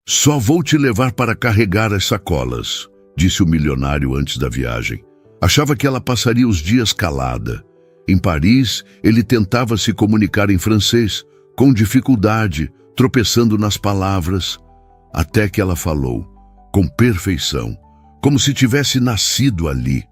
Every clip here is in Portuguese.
Só vou te levar para carregar as sacolas, disse o milionário antes da viagem. Achava que ela passaria os dias calada. Em Paris, ele tentava se comunicar em francês, com dificuldade, tropeçando nas palavras, até que ela falou, com perfeição, como se tivesse nascido ali.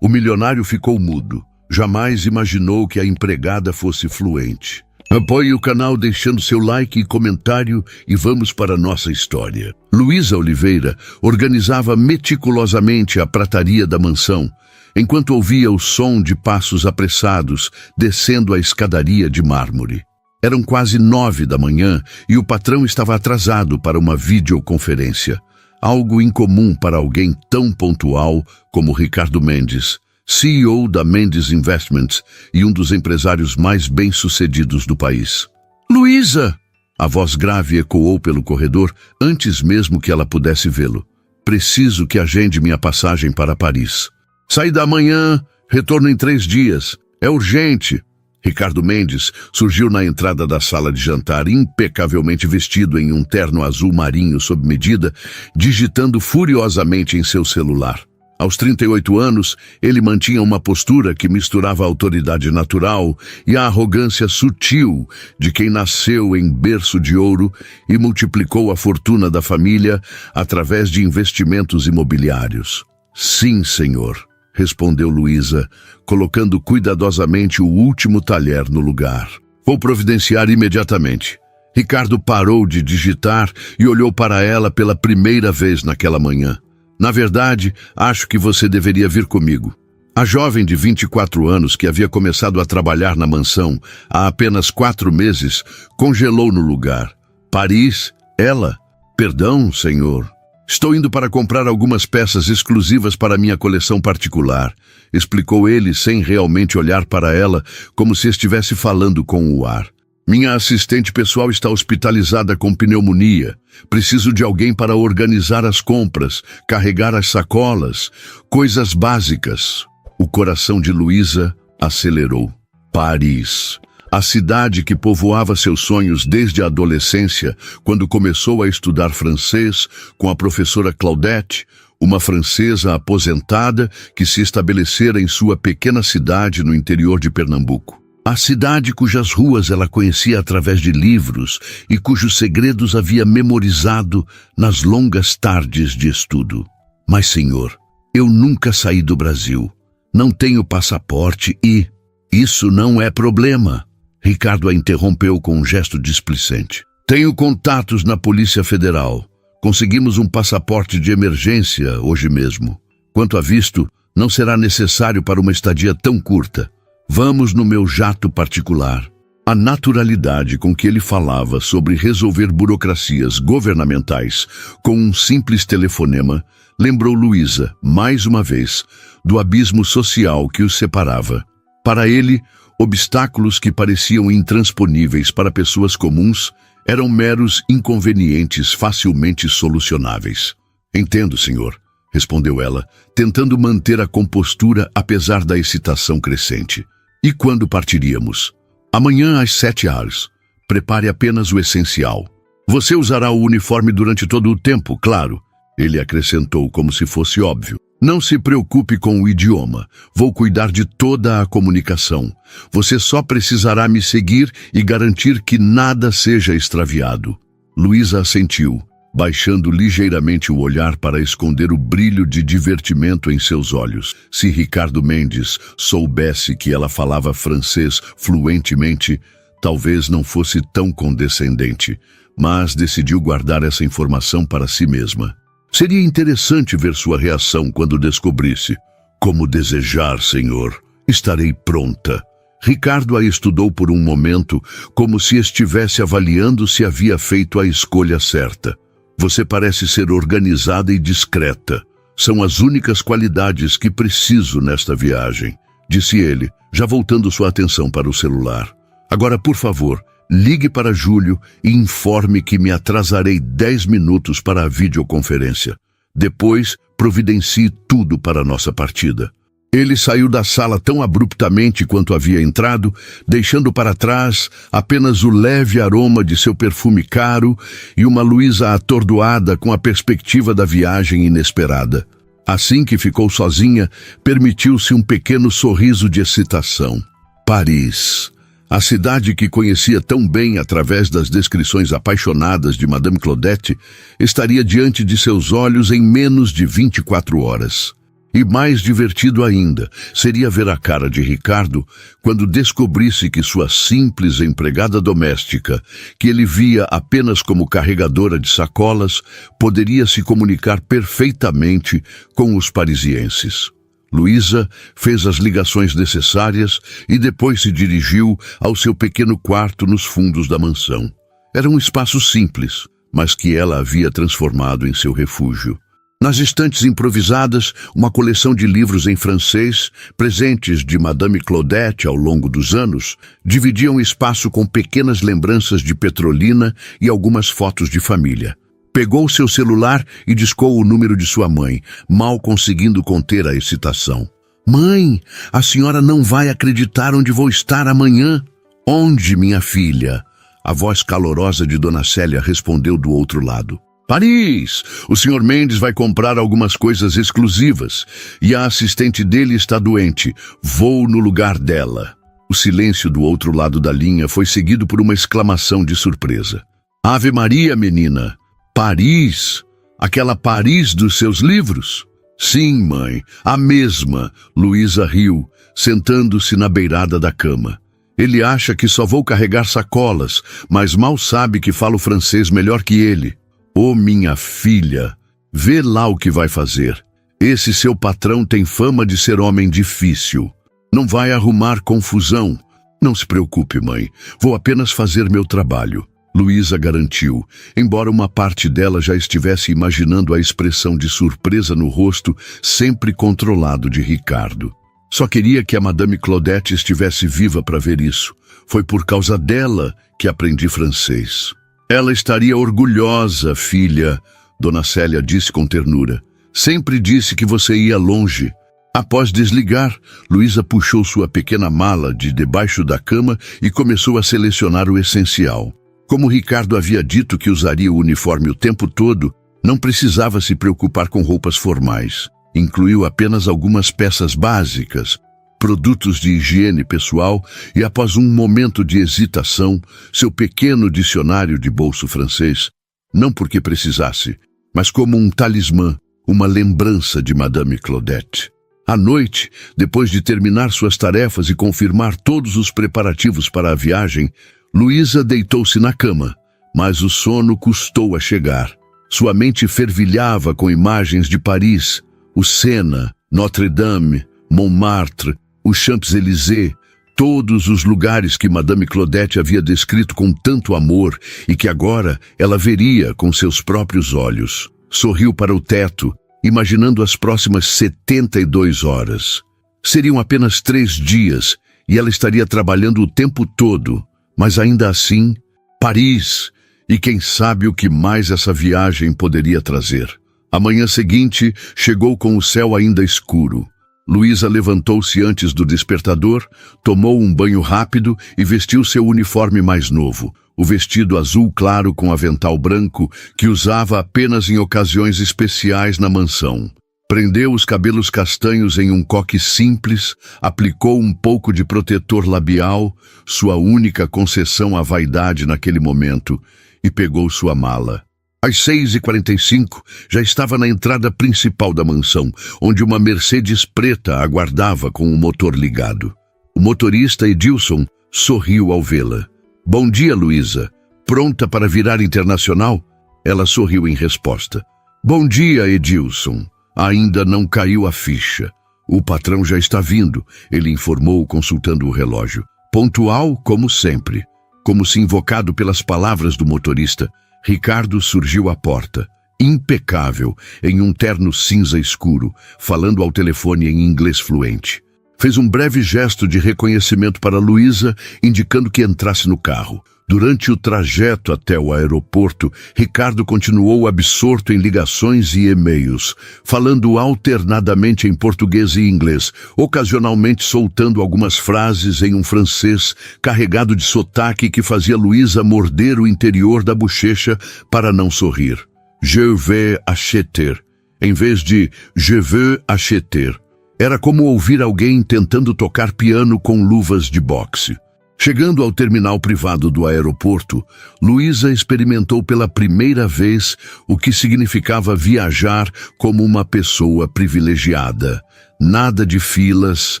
O milionário ficou mudo. Jamais imaginou que a empregada fosse fluente. Apoie o canal deixando seu like e comentário e vamos para a nossa história. Luísa Oliveira organizava meticulosamente a prataria da mansão, enquanto ouvia o som de passos apressados descendo a escadaria de mármore. Eram quase 9 da manhã e o patrão estava atrasado para uma videoconferência, algo incomum para alguém tão pontual como Ricardo Mendes, CEO da Mendes Investments e um dos empresários mais bem-sucedidos do país. Luísa! A voz grave ecoou pelo corredor antes mesmo que ela pudesse vê-lo. Preciso que agende minha passagem para Paris. Saída amanhã, retorno em 3 dias. É urgente. Ricardo Mendes surgiu na entrada da sala de jantar, impecavelmente vestido em um terno azul marinho sob medida, digitando furiosamente em seu celular. Aos 38 anos, ele mantinha uma postura que misturava a autoridade natural e a arrogância sutil de quem nasceu em berço de ouro e multiplicou a fortuna da família através de investimentos imobiliários. Sim, senhor, respondeu Luísa, colocando cuidadosamente o último talher no lugar. Vou providenciar imediatamente. Ricardo parou de digitar e olhou para ela pela primeira vez naquela manhã. Na verdade, acho que você deveria vir comigo. A jovem de 24 anos que havia começado a trabalhar na mansão há apenas 4 meses congelou no lugar. Paris? Ela? Perdão, senhor. Estou indo para comprar algumas peças exclusivas para minha coleção particular, explicou ele sem realmente olhar para ela, como se estivesse falando com o ar. Minha assistente pessoal está hospitalizada com pneumonia. Preciso de alguém para organizar as compras, carregar as sacolas, coisas básicas. O coração de Luísa acelerou. Paris. A cidade que povoava seus sonhos desde a adolescência, quando começou a estudar francês com a professora Claudette, uma francesa aposentada que se estabelecera em sua pequena cidade no interior de Pernambuco. A cidade cujas ruas ela conhecia através de livros e cujos segredos havia memorizado nas longas tardes de estudo. Mas, senhor, eu nunca saí do Brasil. Não tenho passaporte e... Isso não é problema. Ricardo a interrompeu com um gesto displicente. Tenho contatos na Polícia Federal. Conseguimos um passaporte de emergência hoje mesmo. Quanto a visto, não será necessário para uma estadia tão curta. Vamos no meu jato particular. A naturalidade com que ele falava sobre resolver burocracias governamentais com um simples telefonema lembrou Luísa, mais uma vez, do abismo social que os separava. Para ele, obstáculos que pareciam intransponíveis para pessoas comuns eram meros inconvenientes facilmente solucionáveis. Entendo, senhor, respondeu ela, tentando manter a compostura apesar da excitação crescente. E quando partiríamos? Amanhã às 7h. Prepare apenas o essencial. Você usará o uniforme durante todo o tempo, claro. Ele acrescentou como se fosse óbvio. Não se preocupe com o idioma. Vou cuidar de toda a comunicação. Você só precisará me seguir e garantir que nada seja extraviado. Luísa assentiu, baixando ligeiramente o olhar para esconder o brilho de divertimento em seus olhos. Se Ricardo Mendes soubesse que ela falava francês fluentemente, talvez não fosse tão condescendente, mas decidiu guardar essa informação para si mesma. Seria interessante ver sua reação quando descobrisse. Como desejar, senhor. Estarei pronta. Ricardo a estudou por um momento, como se estivesse avaliando se havia feito a escolha certa. Você parece ser organizada e discreta. São as únicas qualidades que preciso nesta viagem, disse ele, já voltando sua atenção para o celular. Agora, por favor, ligue para Júlio e informe que me atrasarei 10 minutos para a videoconferência. Depois, providencie tudo para a nossa partida. Ele saiu da sala tão abruptamente quanto havia entrado, deixando para trás apenas o leve aroma de seu perfume caro e uma Luísa atordoada com a perspectiva da viagem inesperada. Assim que ficou sozinha, permitiu-se um pequeno sorriso de excitação. Paris. A cidade que conhecia tão bem através das descrições apaixonadas de Madame Claudette estaria diante de seus olhos em menos de 24 horas. E mais divertido ainda seria ver a cara de Ricardo quando descobrisse que sua simples empregada doméstica, que ele via apenas como carregadora de sacolas, poderia se comunicar perfeitamente com os parisienses. Luísa fez as ligações necessárias e depois se dirigiu ao seu pequeno quarto nos fundos da mansão. Era um espaço simples, mas que ela havia transformado em seu refúgio. Nas estantes improvisadas, uma coleção de livros em francês, presentes de Madame Claudette ao longo dos anos, dividiam espaço com pequenas lembranças de Petrolina e algumas fotos de família. Pegou seu celular e discou o número de sua mãe, mal conseguindo conter a excitação. "Mãe, a senhora não vai acreditar onde vou estar amanhã." "Onde, minha filha?" A voz calorosa de Dona Célia respondeu do outro lado. "Paris! O Sr. Mendes vai comprar algumas coisas exclusivas e a assistente dele está doente. Vou no lugar dela." O silêncio do outro lado da linha foi seguido por uma exclamação de surpresa. "Ave Maria, menina! Paris? Aquela Paris dos seus livros?" "Sim, mãe, a mesma." Luísa riu, sentando-se na beirada da cama. "Ele acha que só vou carregar sacolas, mas mal sabe que falo francês melhor que ele." "Oh, minha filha, vê lá o que vai fazer. Esse seu patrão tem fama de ser homem difícil. Não vai arrumar confusão." "Não se preocupe, mãe. Vou apenas fazer meu trabalho." Luísa garantiu, embora uma parte dela já estivesse imaginando a expressão de surpresa no rosto sempre controlado de Ricardo. Só queria que a Madame Claudette estivesse viva para ver isso. Foi por causa dela que aprendi francês. "Ela estaria orgulhosa, filha," Dona Célia disse com ternura. "Sempre disse que você ia longe." Após desligar, Luísa puxou sua pequena mala de debaixo da cama e começou a selecionar o essencial. Como Ricardo havia dito que usaria o uniforme o tempo todo, não precisava se preocupar com roupas formais. Incluiu apenas algumas peças básicas, produtos de higiene pessoal e, após um momento de hesitação, seu pequeno dicionário de bolso francês, não porque precisasse, mas como um talismã, uma lembrança de Madame Claudette. À noite, depois de terminar suas tarefas e confirmar todos os preparativos para a viagem, Luísa deitou-se na cama, mas o sono custou a chegar. Sua mente fervilhava com imagens de Paris, o Sena, Notre-Dame, Montmartre, os Champs-Élysées, todos os lugares que Madame Claudette havia descrito com tanto amor e que agora ela veria com seus próprios olhos. Sorriu para o teto, imaginando as próximas 72 horas. Seriam apenas 3 dias e ela estaria trabalhando o tempo todo, mas ainda assim, Paris, e quem sabe o que mais essa viagem poderia trazer. A manhã seguinte chegou com o céu ainda escuro. Luísa levantou-se antes do despertador, tomou um banho rápido e vestiu seu uniforme mais novo, o vestido azul claro com avental branco que usava apenas em ocasiões especiais na mansão. Prendeu os cabelos castanhos em um coque simples, aplicou um pouco de protetor labial, sua única concessão à vaidade naquele momento, e pegou sua mala. Às 6h45, já estava na entrada principal da mansão, onde uma Mercedes preta aguardava com o motor ligado. O motorista Edilson sorriu ao vê-la. "Bom dia, Luísa. Pronta para virar internacional?" Ela sorriu em resposta. "Bom dia, Edilson. Ainda não caiu a ficha. O patrão já está vindo," ele informou consultando o relógio. Pontual, como sempre. Como se invocado pelas palavras do motorista, Ricardo surgiu à porta, impecável, em um terno cinza escuro, falando ao telefone em inglês fluente. Fez um breve gesto de reconhecimento para Luísa, indicando que entrasse no carro. Durante o trajeto até o aeroporto, Ricardo continuou absorto em ligações e e-mails, falando alternadamente em português e inglês, ocasionalmente soltando algumas frases em um francês carregado de sotaque que fazia Luísa morder o interior da bochecha para não sorrir. Je vais acheter, em vez de je veux acheter. Era como ouvir alguém tentando tocar piano com luvas de boxe. Chegando ao terminal privado do aeroporto, Luísa experimentou pela primeira vez o que significava viajar como uma pessoa privilegiada. Nada de filas,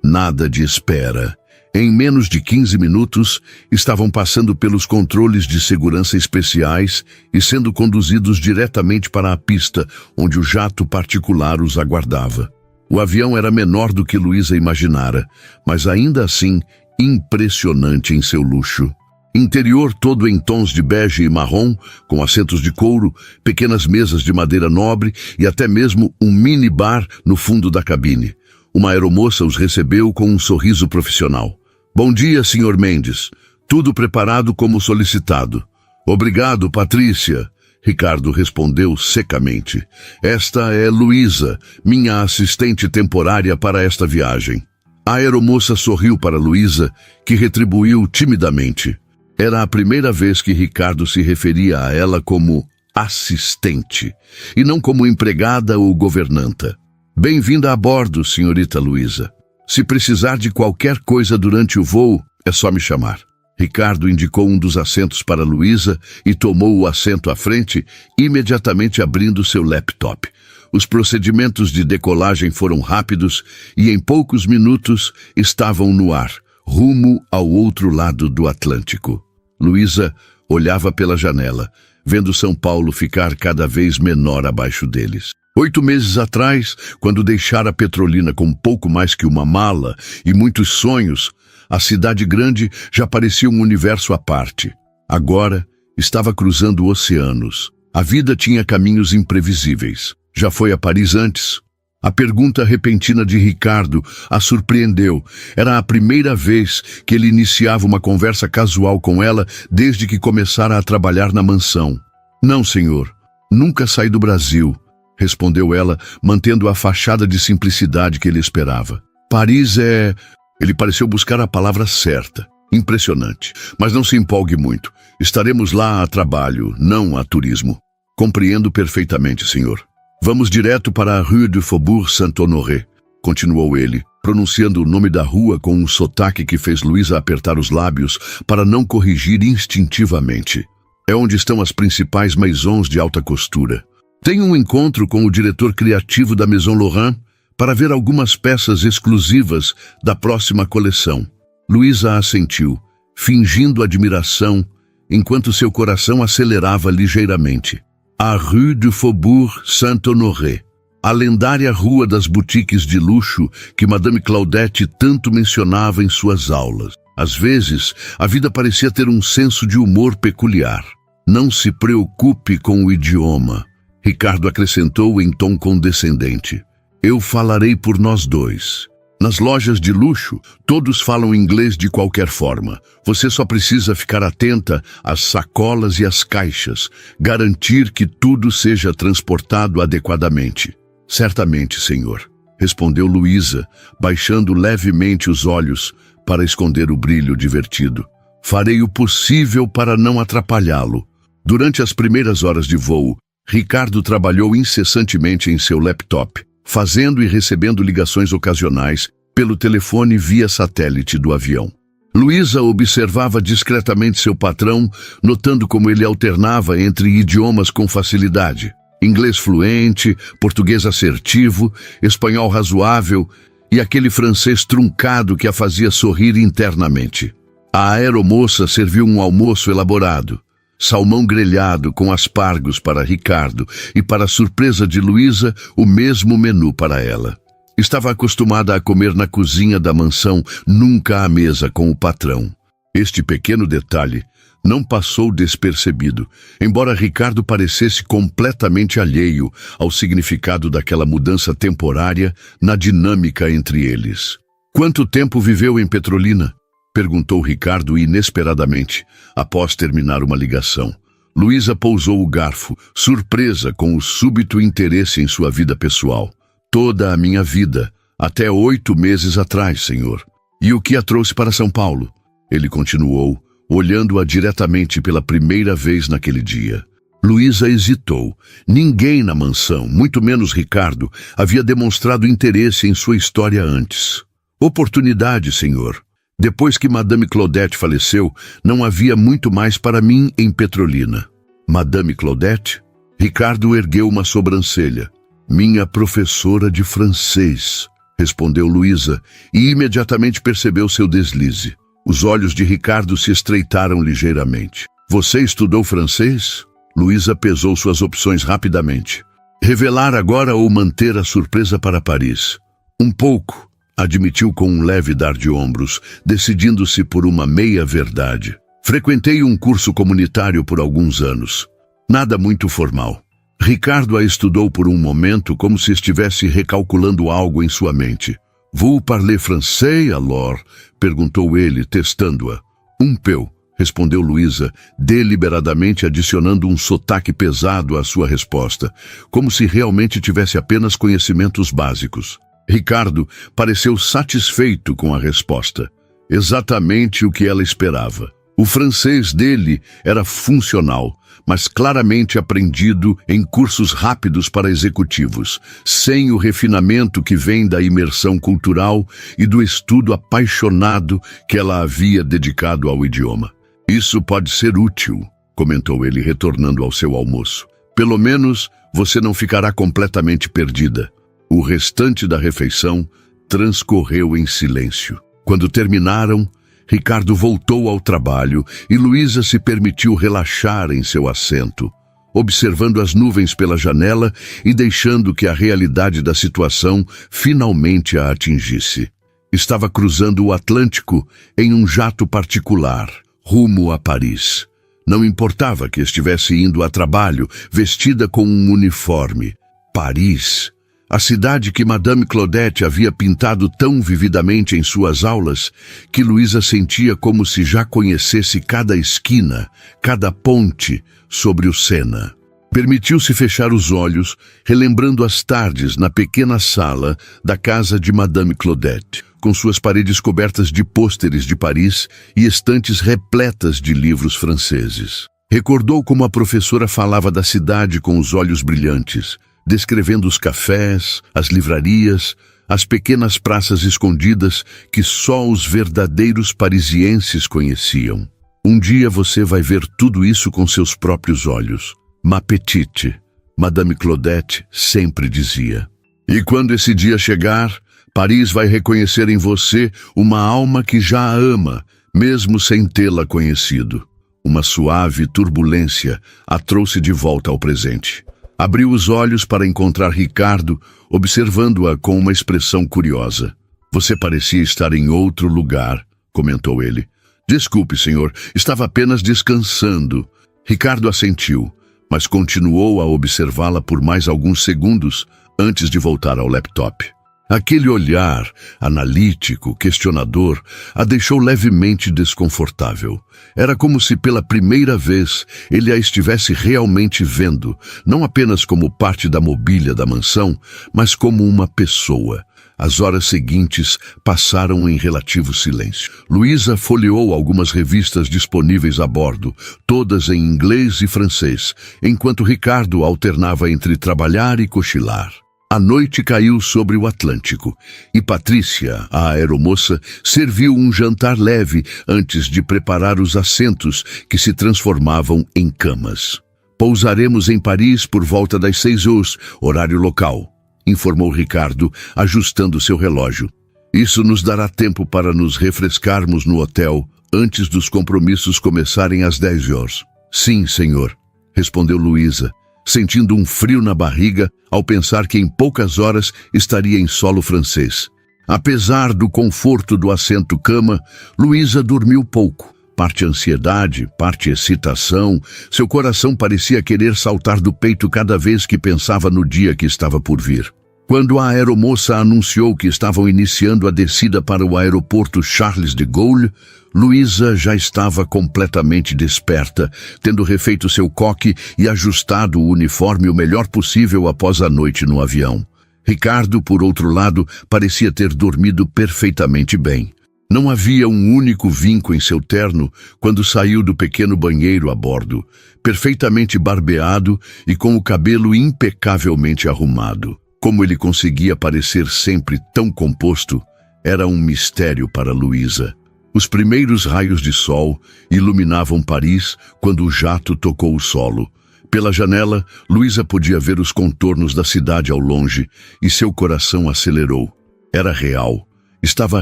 nada de espera. Em menos de 15 minutos, estavam passando pelos controles de segurança especiais e sendo conduzidos diretamente para a pista, onde o jato particular os aguardava. O avião era menor do que Luísa imaginara, mas ainda assim impressionante em seu luxo. Interior todo em tons de bege e marrom, com assentos de couro, pequenas mesas de madeira nobre e até mesmo um mini-bar no fundo da cabine. Uma aeromoça os recebeu com um sorriso profissional. Bom dia, Sr. Mendes. Tudo preparado como solicitado. Obrigado, Patrícia. Ricardo respondeu secamente. Esta é Luísa, minha assistente temporária para esta viagem. A aeromoça sorriu para Luísa, que retribuiu timidamente. Era a primeira vez que Ricardo se referia a ela como assistente, e não como empregada ou governanta. Bem-vinda a bordo, senhorita Luísa. Se precisar de qualquer coisa durante o voo, é só me chamar. Ricardo indicou um dos assentos para Luísa e tomou o assento à frente, imediatamente abrindo seu laptop. Os procedimentos de decolagem foram rápidos e em poucos minutos estavam no ar, rumo ao outro lado do Atlântico. Luísa olhava pela janela, vendo São Paulo ficar cada vez menor abaixo deles. 8 meses atrás, quando deixara Petrolina com pouco mais que uma mala e muitos sonhos, a cidade grande já parecia um universo à parte. Agora, estava cruzando oceanos. A vida tinha caminhos imprevisíveis. Já foi a Paris antes? A pergunta repentina de Ricardo a surpreendeu. Era a primeira vez que ele iniciava uma conversa casual com ela desde que começara a trabalhar na mansão. Não, senhor. Nunca saí do Brasil, respondeu ela, mantendo a fachada de simplicidade que ele esperava. Paris é... Ele pareceu buscar a palavra certa. Impressionante. Mas não se empolgue muito. Estaremos lá a trabalho, não a turismo. Compreendo perfeitamente, senhor. Vamos direto para a Rue du Faubourg Saint-Honoré, continuou ele, pronunciando o nome da rua com um sotaque que fez Luísa apertar os lábios para não corrigir instintivamente. É onde estão as principais maisons de alta costura. Tenho um encontro com o diretor criativo da Maison Laurent para ver algumas peças exclusivas da próxima coleção. Luísa assentiu, fingindo admiração, enquanto seu coração acelerava ligeiramente. A Rue du Faubourg Saint-Honoré, a lendária rua das boutiques de luxo que Madame Claudette tanto mencionava em suas aulas. Às vezes, a vida parecia ter um senso de humor peculiar. Não se preocupe com o idioma, Ricardo acrescentou em tom condescendente. Eu falarei por nós dois. Nas lojas de luxo, todos falam inglês de qualquer forma. Você só precisa ficar atenta às sacolas e às caixas, garantir que tudo seja transportado adequadamente. Certamente, senhor, respondeu Luísa, baixando levemente os olhos para esconder o brilho divertido. Farei o possível para não atrapalhá-lo. Durante as primeiras horas de voo, Ricardo trabalhou incessantemente em seu laptop, fazendo e recebendo ligações ocasionais pelo telefone via satélite do avião. Luísa observava discretamente seu patrão, notando como ele alternava entre idiomas com facilidade. Inglês fluente, português assertivo, espanhol razoável e aquele francês truncado que a fazia sorrir internamente. A aeromoça serviu um almoço elaborado. Salmão grelhado com aspargos para Ricardo e, para surpresa de Luísa, o mesmo menu para ela. Estava acostumada a comer na cozinha da mansão, nunca à mesa com o patrão. Este pequeno detalhe não passou despercebido, embora Ricardo parecesse completamente alheio ao significado daquela mudança temporária na dinâmica entre eles. Quanto tempo viveu em Petrolina? Perguntou Ricardo inesperadamente, após terminar uma ligação. Luísa pousou o garfo, surpresa com o súbito interesse em sua vida pessoal. Toda a minha vida, até 8 meses atrás, senhor. E o que a trouxe para São Paulo? Ele continuou, olhando-a diretamente pela primeira vez naquele dia. Luísa hesitou. Ninguém na mansão, muito menos Ricardo, havia demonstrado interesse em sua história antes. Oportunidade, senhor. Depois que Madame Claudette faleceu, não havia muito mais para mim em Petrolina. Madame Claudette? Ricardo ergueu uma sobrancelha. Minha professora de francês, respondeu Luísa, e imediatamente percebeu seu deslize. Os olhos de Ricardo se estreitaram ligeiramente. Você estudou francês? Luísa pesou suas opções rapidamente. Revelar agora ou manter a surpresa para Paris? Um pouco, admitiu com um leve dar de ombros, decidindo-se por uma meia-verdade. Frequentei um curso comunitário por alguns anos. Nada muito formal. Ricardo a estudou por um momento como se estivesse recalculando algo em sua mente. Vous parlez français, alors? Perguntou ele, testando-a. Um peu, respondeu Luísa, deliberadamente adicionando um sotaque pesado à sua resposta, como se realmente tivesse apenas conhecimentos básicos. Ricardo pareceu satisfeito com a resposta. Exatamente o que ela esperava. O francês dele era funcional, mas claramente aprendido em cursos rápidos para executivos, sem o refinamento que vem da imersão cultural e do estudo apaixonado que ela havia dedicado ao idioma. Isso pode ser útil, comentou ele, retornando ao seu almoço. Pelo menos você não ficará completamente perdida. O restante da refeição transcorreu em silêncio. Quando terminaram, Ricardo voltou ao trabalho e Luísa se permitiu relaxar em seu assento, observando as nuvens pela janela e deixando que a realidade da situação finalmente a atingisse. Estava cruzando o Atlântico em um jato particular, rumo a Paris. Não importava que estivesse indo a trabalho, vestida com um uniforme. Paris, a cidade que Madame Claudette havia pintado tão vividamente em suas aulas, que Luísa sentia como se já conhecesse cada esquina, cada ponte sobre o Sena. Permitiu-se fechar os olhos, relembrando as tardes na pequena sala da casa de Madame Claudette, com suas paredes cobertas de pôsteres de Paris e estantes repletas de livros franceses. Recordou como a professora falava da cidade com os olhos brilhantes, descrevendo os cafés, as livrarias, as pequenas praças escondidas que só os verdadeiros parisienses conheciam. Um dia você vai ver tudo isso com seus próprios olhos. Ma petite, Madame Claudette sempre dizia. E quando esse dia chegar, Paris vai reconhecer em você uma alma que já a ama, mesmo sem tê-la conhecido. Uma suave turbulência a trouxe de volta ao presente. Abriu os olhos para encontrar Ricardo, observando-a com uma expressão curiosa. Você parecia estar em outro lugar, comentou ele. Desculpe, senhor, estava apenas descansando. Ricardo assentiu, mas continuou a observá-la por mais alguns segundos antes de voltar ao laptop. Aquele olhar analítico, questionador, a deixou levemente desconfortável. Era como se pela primeira vez ele a estivesse realmente vendo, não apenas como parte da mobília da mansão, mas como uma pessoa. As horas seguintes passaram em relativo silêncio. Luísa folheou algumas revistas disponíveis a bordo, todas em inglês e francês, enquanto Ricardo alternava entre trabalhar e cochilar. A noite caiu sobre o Atlântico, e Patrícia, a aeromoça, serviu um jantar leve antes de preparar os assentos que se transformavam em camas. Pousaremos em Paris por volta das 6 horas, horário local, informou Ricardo, ajustando seu relógio. Isso nos dará tempo para nos refrescarmos no hotel antes dos compromissos começarem às 10 horas. Sim, senhor, respondeu Luísa, sentindo um frio na barriga ao pensar que em poucas horas estaria em solo francês. Apesar do conforto do assento-cama, Luísa dormiu pouco. Parte ansiedade, parte excitação, seu coração parecia querer saltar do peito cada vez que pensava no dia que estava por vir. Quando a aeromoça anunciou que estavam iniciando a descida para o aeroporto Charles de Gaulle, Luísa já estava completamente desperta, tendo refeito seu coque e ajustado o uniforme o melhor possível após a noite no avião. Ricardo, por outro lado, parecia ter dormido perfeitamente bem. Não havia um único vinco em seu terno quando saiu do pequeno banheiro a bordo, perfeitamente barbeado e com o cabelo impecavelmente arrumado. Como ele conseguia parecer sempre tão composto, era um mistério para Luísa. Os primeiros raios de sol iluminavam Paris quando o jato tocou o solo. Pela janela, Luísa podia ver os contornos da cidade ao longe e seu coração acelerou. Era real. Estava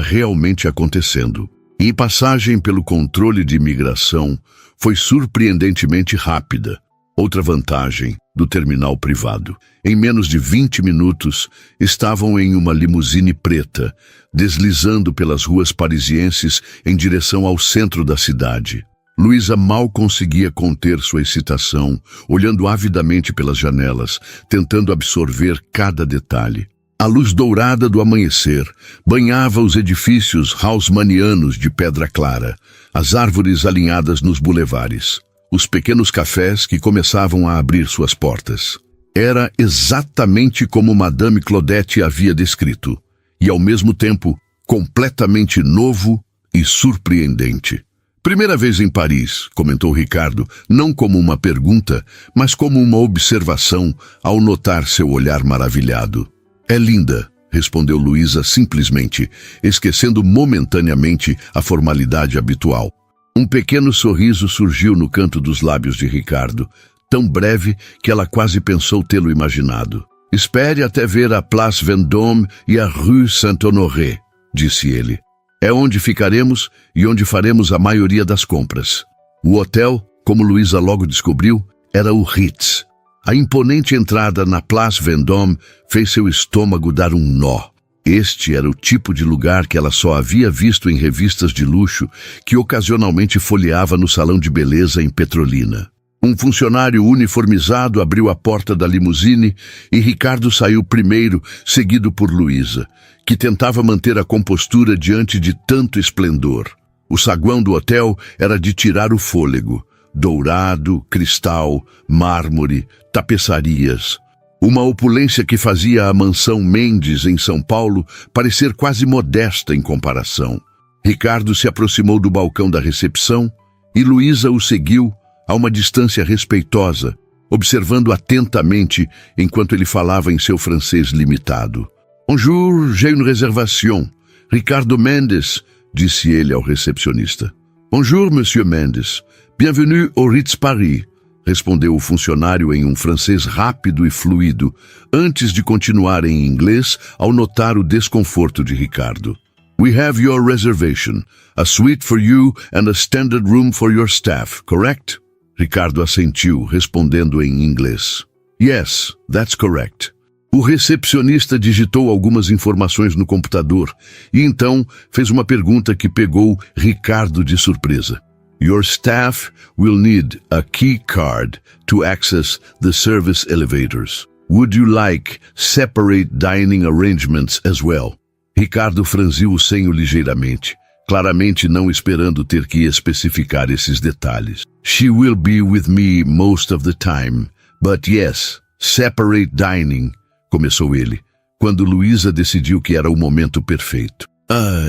realmente acontecendo. E passagem pelo controle de imigração foi surpreendentemente rápida. Outra vantagem do terminal privado. Em menos de 20 minutos, estavam em uma limusine preta, deslizando pelas ruas parisienses em direção ao centro da cidade. Luísa mal conseguia conter sua excitação, olhando avidamente pelas janelas, tentando absorver cada detalhe. A luz dourada do amanhecer banhava os edifícios haussmannianos de pedra clara, as árvores alinhadas nos bulevares, os pequenos cafés que começavam a abrir suas portas. Era exatamente como Madame Claudette havia descrito, e ao mesmo tempo completamente novo e surpreendente. Primeira vez em Paris, comentou Ricardo, não como uma pergunta, mas como uma observação ao notar seu olhar maravilhado. É linda, respondeu Luísa simplesmente, esquecendo momentaneamente a formalidade habitual. Um pequeno sorriso surgiu no canto dos lábios de Ricardo, tão breve que ela quase pensou tê-lo imaginado. Espere até ver a Place Vendôme e a Rue Saint-Honoré, disse ele. É onde ficaremos e onde faremos a maioria das compras. O hotel, como Luísa logo descobriu, era o Ritz. A imponente entrada na Place Vendôme fez seu estômago dar um nó. Este era o tipo de lugar que ela só havia visto em revistas de luxo que ocasionalmente folheava no salão de beleza em Petrolina. Um funcionário uniformizado abriu a porta da limusine e Ricardo saiu primeiro, seguido por Luísa, que tentava manter a compostura diante de tanto esplendor. O saguão do hotel era de tirar o fôlego. Dourado, cristal, mármore, tapeçarias. Uma opulência que fazia a mansão Mendes, em São Paulo, parecer quase modesta em comparação. Ricardo se aproximou do balcão da recepção e Luísa o seguiu a uma distância respeitosa, observando atentamente enquanto ele falava em seu francês limitado. Bonjour, j'ai une réservation. Ricardo Mendes, disse ele ao recepcionista. Bonjour, Monsieur Mendes. Bienvenue au Ritz Paris, respondeu o funcionário em um francês rápido e fluido, antes de continuar em inglês ao notar o desconforto de Ricardo. We have your reservation, a suite for you and a standard room for your staff, correct? Ricardo assentiu, respondendo em inglês. Yes, that's correct. O recepcionista digitou algumas informações no computador e então fez uma pergunta que pegou Ricardo de surpresa. Your staff will need a key card to access the service elevators. Would you like separate dining arrangements as well? Ricardo franziu o senho ligeiramente, claramente não esperando ter que especificar esses detalhes. She will be with me most of the time, but yes, separate dining, começou ele, quando Luísa decidiu que era o momento perfeito.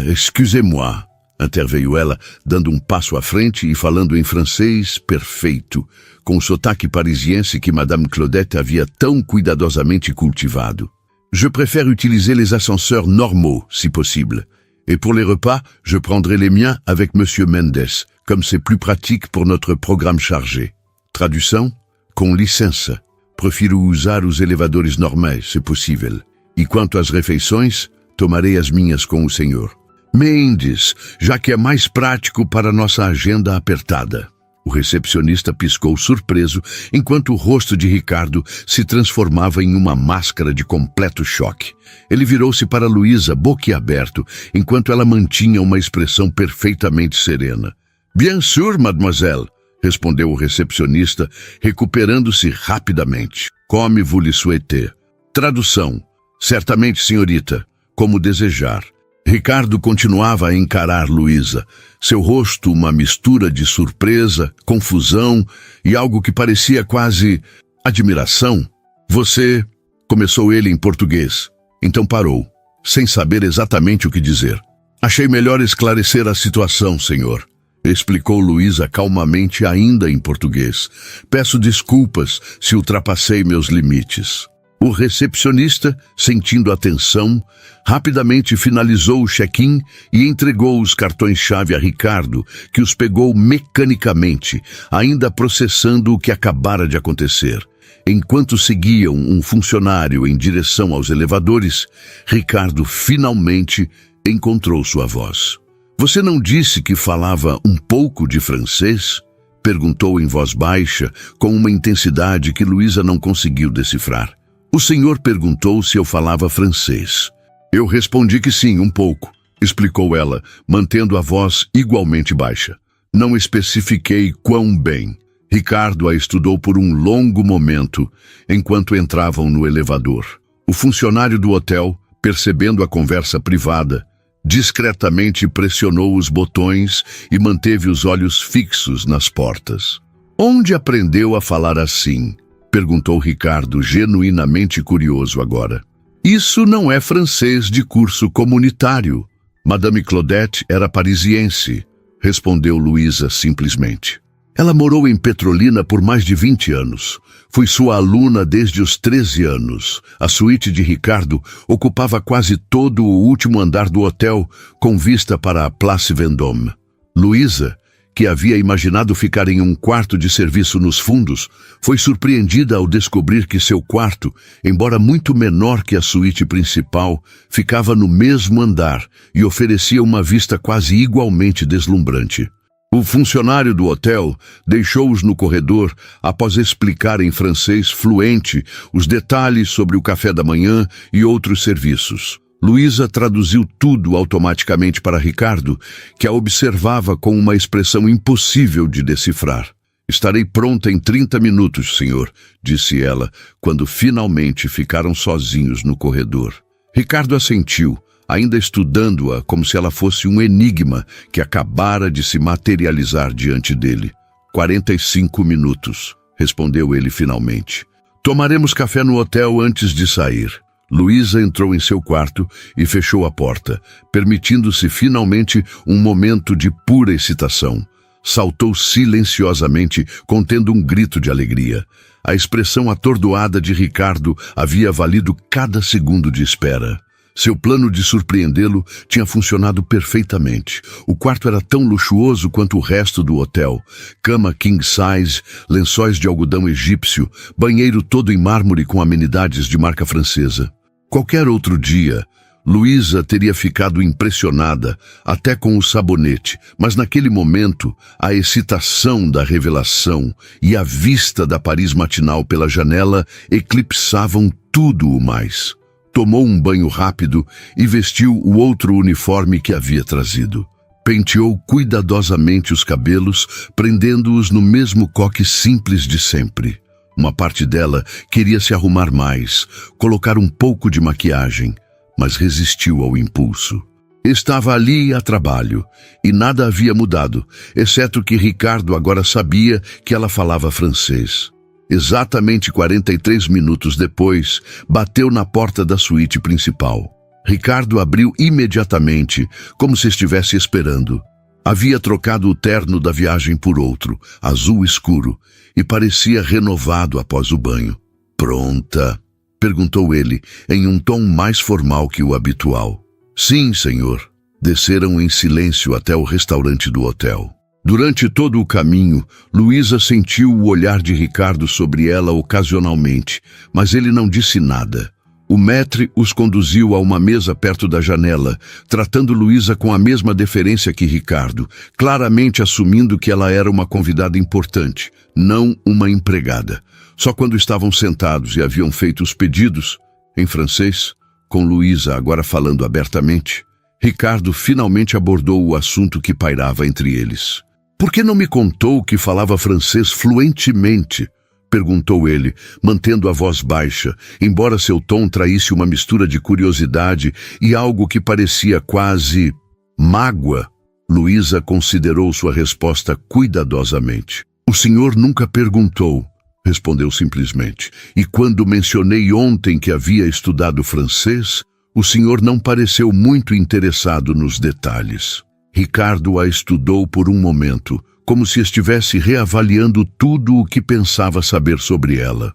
Excusez-moi, interveio ela, dando um passo à frente e falando em francês perfeito, com o sotaque parisiense que Madame Claudette havia tão cuidadosamente cultivado. Je préfère utiliser les ascenseurs normaux, si possible. Et pour les repas, je prendrai les miens avec Monsieur Mendes, comme c'est plus pratique pour notre programme chargé. Tradução? Com licença. Prefiro usar os elevadores normais, se possível. E quanto às refeições, tomarei as minhas com o senhor. Mendes, já que é mais prático para nossa agenda apertada. O recepcionista piscou surpreso, enquanto o rosto de Ricardo se transformava em uma máscara de completo choque. Ele virou-se para Luísa, boquiaberto, enquanto ela mantinha uma expressão perfeitamente serena. Bien sûr, mademoiselle, respondeu o recepcionista, recuperando-se rapidamente. Comme vous le souhaitez. Tradução. Certamente, senhorita, como desejar. Ricardo continuava a encarar Luísa, seu rosto uma mistura de surpresa, confusão e algo que parecia quase admiração. Você, começou ele em português, então parou, sem saber exatamente o que dizer. Achei melhor esclarecer a situação, senhor, explicou Luísa calmamente ainda em português. Peço desculpas se ultrapassei meus limites. O recepcionista, sentindo a tensão, rapidamente finalizou o check-in e entregou os cartões-chave a Ricardo, que os pegou mecanicamente, ainda processando o que acabara de acontecer. Enquanto seguiam um funcionário em direção aos elevadores, Ricardo finalmente encontrou sua voz. Você não disse que falava um pouco de francês? Perguntou em voz baixa, com uma intensidade que Luísa não conseguiu decifrar. O senhor perguntou se eu falava francês. Eu respondi que sim, um pouco, explicou ela, mantendo a voz igualmente baixa. Não especifiquei quão bem. Ricardo a estudou por um longo momento, enquanto entravam no elevador. O funcionário do hotel, percebendo a conversa privada, discretamente pressionou os botões e manteve os olhos fixos nas portas. Onde aprendeu a falar assim? Perguntou Ricardo, genuinamente curioso agora. Isso não é francês de curso comunitário. Madame Claudette era parisiense, respondeu Luísa simplesmente. Ela morou em Petrolina por mais de 20 anos. Fui sua aluna desde os 13 anos. A suíte de Ricardo ocupava quase todo o último andar do hotel, com vista para a Place Vendôme. Luísa, que havia imaginado ficar em um quarto de serviço nos fundos, foi surpreendida ao descobrir que seu quarto, embora muito menor que a suíte principal, ficava no mesmo andar e oferecia uma vista quase igualmente deslumbrante. O funcionário do hotel deixou-os no corredor após explicar em francês fluente os detalhes sobre o café da manhã e outros serviços. Luísa traduziu tudo automaticamente para Ricardo, que a observava com uma expressão impossível de decifrar. Estarei pronta em 30 minutos, senhor, disse ela, quando finalmente ficaram sozinhos no corredor. Ricardo assentiu, ainda estudando-a como se ela fosse um enigma que acabara de se materializar diante dele. 45 minutos, respondeu ele finalmente. Tomaremos café no hotel antes de sair. Luísa entrou em seu quarto e fechou a porta, permitindo-se finalmente um momento de pura excitação. Saltou silenciosamente, contendo um grito de alegria. A expressão atordoada de Ricardo havia valido cada segundo de espera. Seu plano de surpreendê-lo tinha funcionado perfeitamente. O quarto era tão luxuoso quanto o resto do hotel. Cama king size, lençóis de algodão egípcio, banheiro todo em mármore com amenidades de marca francesa. Qualquer outro dia, Luísa teria ficado impressionada, até com o sabonete, mas naquele momento, a excitação da revelação e a vista da Paris matinal pela janela eclipsavam tudo o mais. Tomou um banho rápido e vestiu o outro uniforme que havia trazido. Penteou cuidadosamente os cabelos, prendendo-os no mesmo coque simples de sempre. Uma parte dela queria se arrumar mais, colocar um pouco de maquiagem, mas resistiu ao impulso. Estava ali a trabalho, e nada havia mudado, exceto que Ricardo agora sabia que ela falava francês. Exatamente 43 minutos depois, bateu na porta da suíte principal. Ricardo abriu imediatamente, como se estivesse esperando. Havia trocado o terno da viagem por outro, azul escuro, e parecia renovado após o banho. Pronta? Perguntou ele, em um tom mais formal que o habitual. Sim, senhor. Desceram em silêncio até o restaurante do hotel. Durante todo o caminho, Luísa sentiu o olhar de Ricardo sobre ela ocasionalmente, mas ele não disse nada. O maître os conduziu a uma mesa perto da janela, tratando Luísa com a mesma deferência que Ricardo, claramente assumindo que ela era uma convidada importante, não uma empregada. Só quando estavam sentados e haviam feito os pedidos, em francês, com Luísa agora falando abertamente, Ricardo finalmente abordou o assunto que pairava entre eles. Por que não me contou que falava francês fluentemente? Perguntou ele, mantendo a voz baixa, embora seu tom traísse uma mistura de curiosidade e algo que parecia quase mágoa. Luísa considerou sua resposta cuidadosamente. O senhor nunca perguntou, respondeu simplesmente. E quando mencionei ontem que havia estudado francês, o senhor não pareceu muito interessado nos detalhes. Ricardo a estudou por um momento, como se estivesse reavaliando tudo o que pensava saber sobre ela.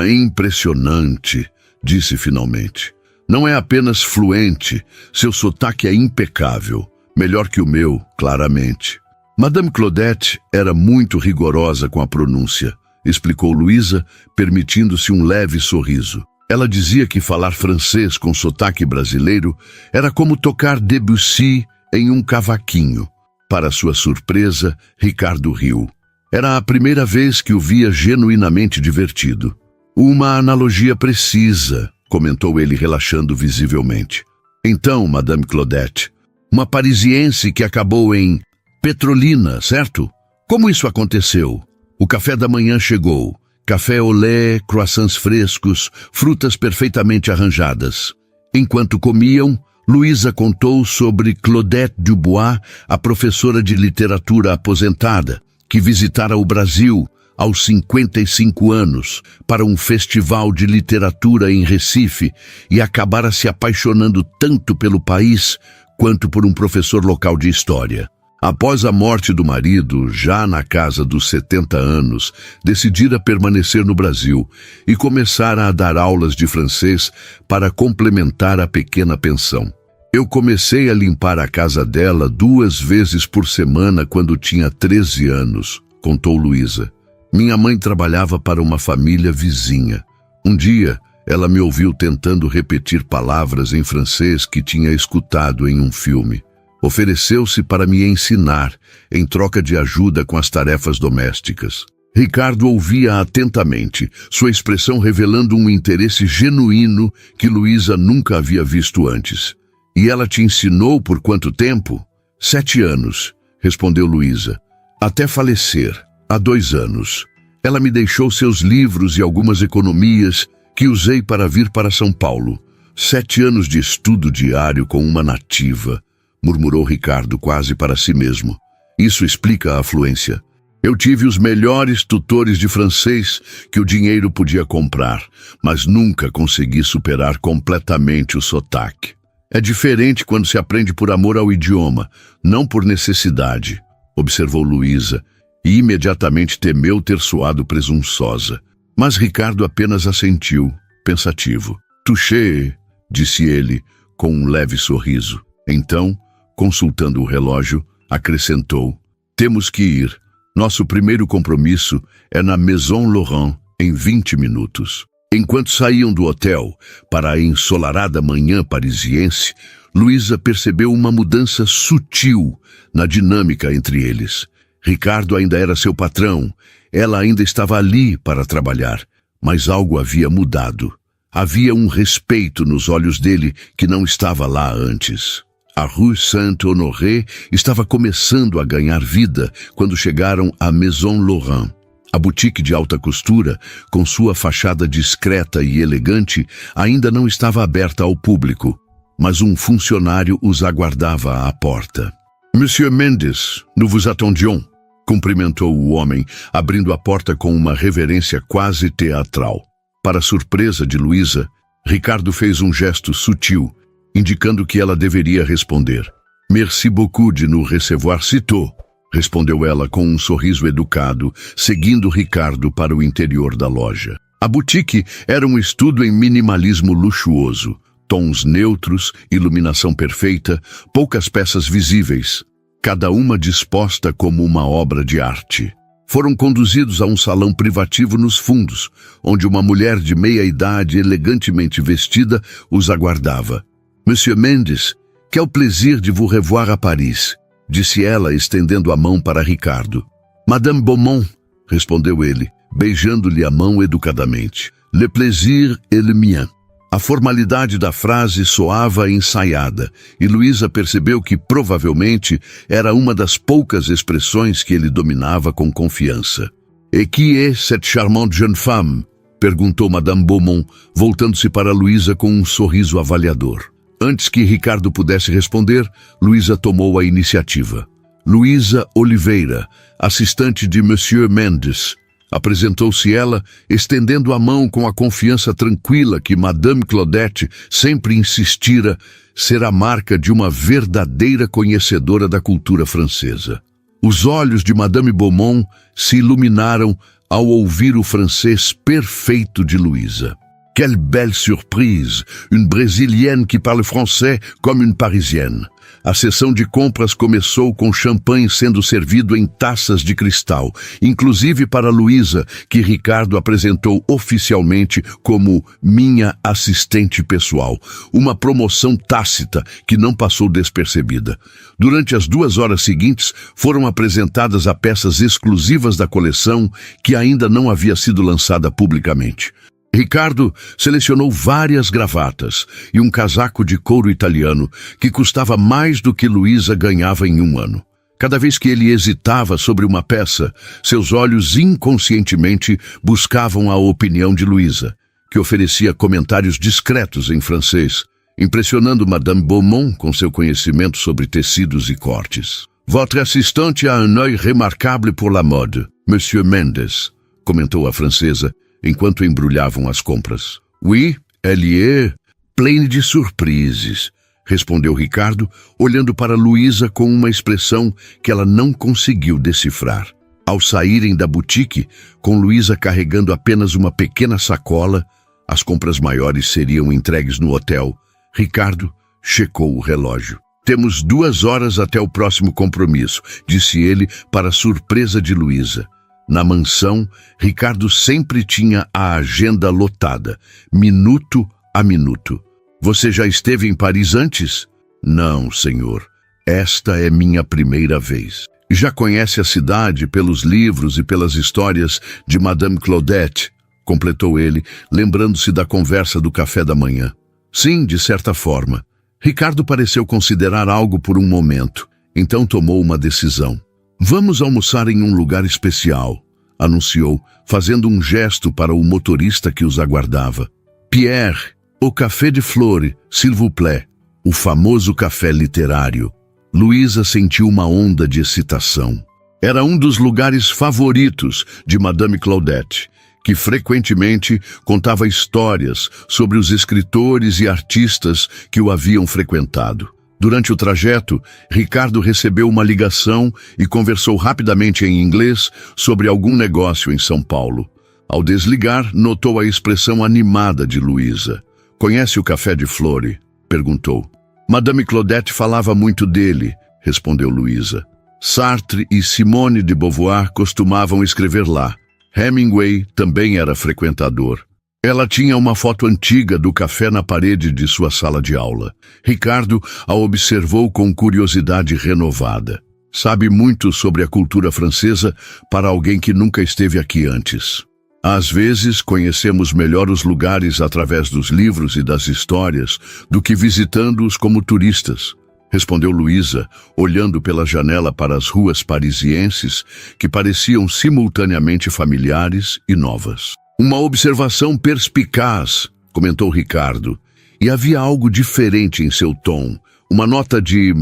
Impressionante, disse finalmente. Não é apenas fluente, seu sotaque é impecável. Melhor que o meu, claramente. Madame Claudette era muito rigorosa com a pronúncia, explicou Luísa, permitindo-se um leve sorriso. Ela dizia que falar francês com sotaque brasileiro era como tocar Debussy em um cavaquinho. Para sua surpresa, Ricardo riu. Era a primeira vez que o via genuinamente divertido. Uma analogia precisa, comentou ele relaxando visivelmente. Então, Madame Claudette, uma parisiense que acabou em Petrolina, certo? Como isso aconteceu? O café da manhã chegou. Café au lait, croissants frescos, frutas perfeitamente arranjadas. Enquanto comiam, Luísa contou sobre Claudette Dubois, a professora de literatura aposentada, que visitara o Brasil aos 55 anos para um festival de literatura em Recife e acabara se apaixonando tanto pelo país quanto por um professor local de história. Após a morte do marido, já na casa dos 70 anos, decidira permanecer no Brasil e começara a dar aulas de francês para complementar a pequena pensão. Eu comecei a limpar a casa dela 2 vezes por semana quando tinha 13 anos, contou Luísa. Minha mãe trabalhava para uma família vizinha. Um dia, ela me ouviu tentando repetir palavras em francês que tinha escutado em um filme. Ofereceu-se para me ensinar, em troca de ajuda com as tarefas domésticas. Ricardo ouvia atentamente, sua expressão revelando um interesse genuíno que Luísa nunca havia visto antes. E ela te ensinou por quanto tempo? 7 anos, respondeu Luísa. Até falecer, há 2 anos. Ela me deixou seus livros e algumas economias que usei para vir para São Paulo. 7 anos de estudo diário com uma nativa, murmurou Ricardo quase para si mesmo. Isso explica a fluência. Eu tive os melhores tutores de francês que o dinheiro podia comprar, mas nunca consegui superar completamente o sotaque. É diferente quando se aprende por amor ao idioma, não por necessidade, observou Luísa, e imediatamente temeu ter soado presunçosa. Mas Ricardo apenas assentiu, pensativo. Touché, disse ele, com um leve sorriso. Então, consultando o relógio, acrescentou: temos que ir. Nosso primeiro compromisso é na Maison Laurent em 20 minutos. Enquanto saíam do hotel para a ensolarada manhã parisiense, Luísa percebeu uma mudança sutil na dinâmica entre eles. Ricardo ainda era seu patrão, ela ainda estava ali para trabalhar, mas algo havia mudado. Havia um respeito nos olhos dele que não estava lá antes. A Rue Saint-Honoré estava começando a ganhar vida quando chegaram à Maison Laurent. A boutique de alta costura, com sua fachada discreta e elegante, ainda não estava aberta ao público, mas um funcionário os aguardava à porta. Monsieur Mendes, nous vous attendions, cumprimentou o homem, abrindo a porta com uma reverência quase teatral. Para surpresa de Luísa, Ricardo fez um gesto sutil, indicando que ela deveria responder. Merci beaucoup de nous recevoir si tôt, respondeu ela com um sorriso educado, seguindo Ricardo para o interior da loja. A boutique era um estudo em minimalismo luxuoso, tons neutros, iluminação perfeita, poucas peças visíveis, cada uma disposta como uma obra de arte. Foram conduzidos a um salão privativo nos fundos, onde uma mulher de meia-idade elegantemente vestida os aguardava. Monsieur Mendes, quel plaisir de vous revoir à Paris, disse ela, estendendo a mão para Ricardo. Madame Beaumont, respondeu ele, beijando-lhe a mão educadamente. Le plaisir est le mien. A formalidade da frase soava ensaiada, e Luísa percebeu que provavelmente era uma das poucas expressões que ele dominava com confiança. Et qui est cette charmante jeune femme? Perguntou Madame Beaumont, voltando-se para Luísa com um sorriso avaliador. Antes que Ricardo pudesse responder, Luísa tomou a iniciativa. Luísa Oliveira, assistente de Monsieur Mendes. Apresentou-se ela, estendendo a mão com a confiança tranquila que Madame Claudette sempre insistira ser a marca de uma verdadeira conhecedora da cultura francesa. Os olhos de Madame Beaumont se iluminaram ao ouvir o francês perfeito de Luísa. Quelle belle surprise! Une brésilienne qui parle français comme une parisienne. A sessão de compras começou com champanhe sendo servido em taças de cristal, inclusive para Luísa, que Ricardo apresentou oficialmente como minha assistente pessoal, uma promoção tácita que não passou despercebida. Durante as 2 horas seguintes, foram apresentadas as peças exclusivas da coleção que ainda não havia sido lançada publicamente. Ricardo selecionou várias gravatas e um casaco de couro italiano que custava mais do que Luísa ganhava em 1 ano. Cada vez que ele hesitava sobre uma peça, seus olhos inconscientemente buscavam a opinião de Luísa, que oferecia comentários discretos em francês, impressionando Madame Beaumont com seu conhecimento sobre tecidos e cortes. Votre assistante a un œil remarquable pour la mode, Monsieur Mendes, comentou a francesa, enquanto embrulhavam as compras. Oui, elle est pleine de surprises, respondeu Ricardo, olhando para Luísa com uma expressão que ela não conseguiu decifrar. Ao saírem da boutique, com Luísa carregando apenas uma pequena sacola, as compras maiores seriam entregues no hotel. Ricardo checou o relógio. Temos 2 horas até o próximo compromisso, disse ele para surpresa de Luísa. Na mansão, Ricardo sempre tinha a agenda lotada, minuto a minuto. Você já esteve em Paris antes? Não, senhor. Esta é minha primeira vez. Já conhece a cidade pelos livros e pelas histórias de Madame Claudette, completou ele, lembrando-se da conversa do café da manhã. Sim, de certa forma. Ricardo pareceu considerar algo por um momento, então tomou uma decisão. Vamos almoçar em um lugar especial, anunciou, fazendo um gesto para o motorista que os aguardava. Pierre, au Café de Flore, s'il vous plaît, o famoso café literário. Luísa sentiu uma onda de excitação. Era um dos lugares favoritos de Madame Claudette, que frequentemente contava histórias sobre os escritores e artistas que o haviam frequentado. Durante o trajeto, Ricardo recebeu uma ligação e conversou rapidamente em inglês sobre algum negócio em São Paulo. Ao desligar, notou a expressão animada de Luísa. Conhece o Café de Flore? Perguntou. Madame Claudette falava muito dele, respondeu Luísa. Sartre e Simone de Beauvoir costumavam escrever lá. Hemingway também era frequentador. Ela tinha uma foto antiga do café na parede de sua sala de aula. Ricardo a observou com curiosidade renovada. Sabe muito sobre a cultura francesa para alguém que nunca esteve aqui antes. Às vezes, conhecemos melhor os lugares através dos livros e das histórias do que visitando-os como turistas, respondeu Luísa, olhando pela janela para as ruas parisienses que pareciam simultaneamente familiares e novas. Uma observação perspicaz, comentou Ricardo, e havia algo diferente em seu tom, uma nota de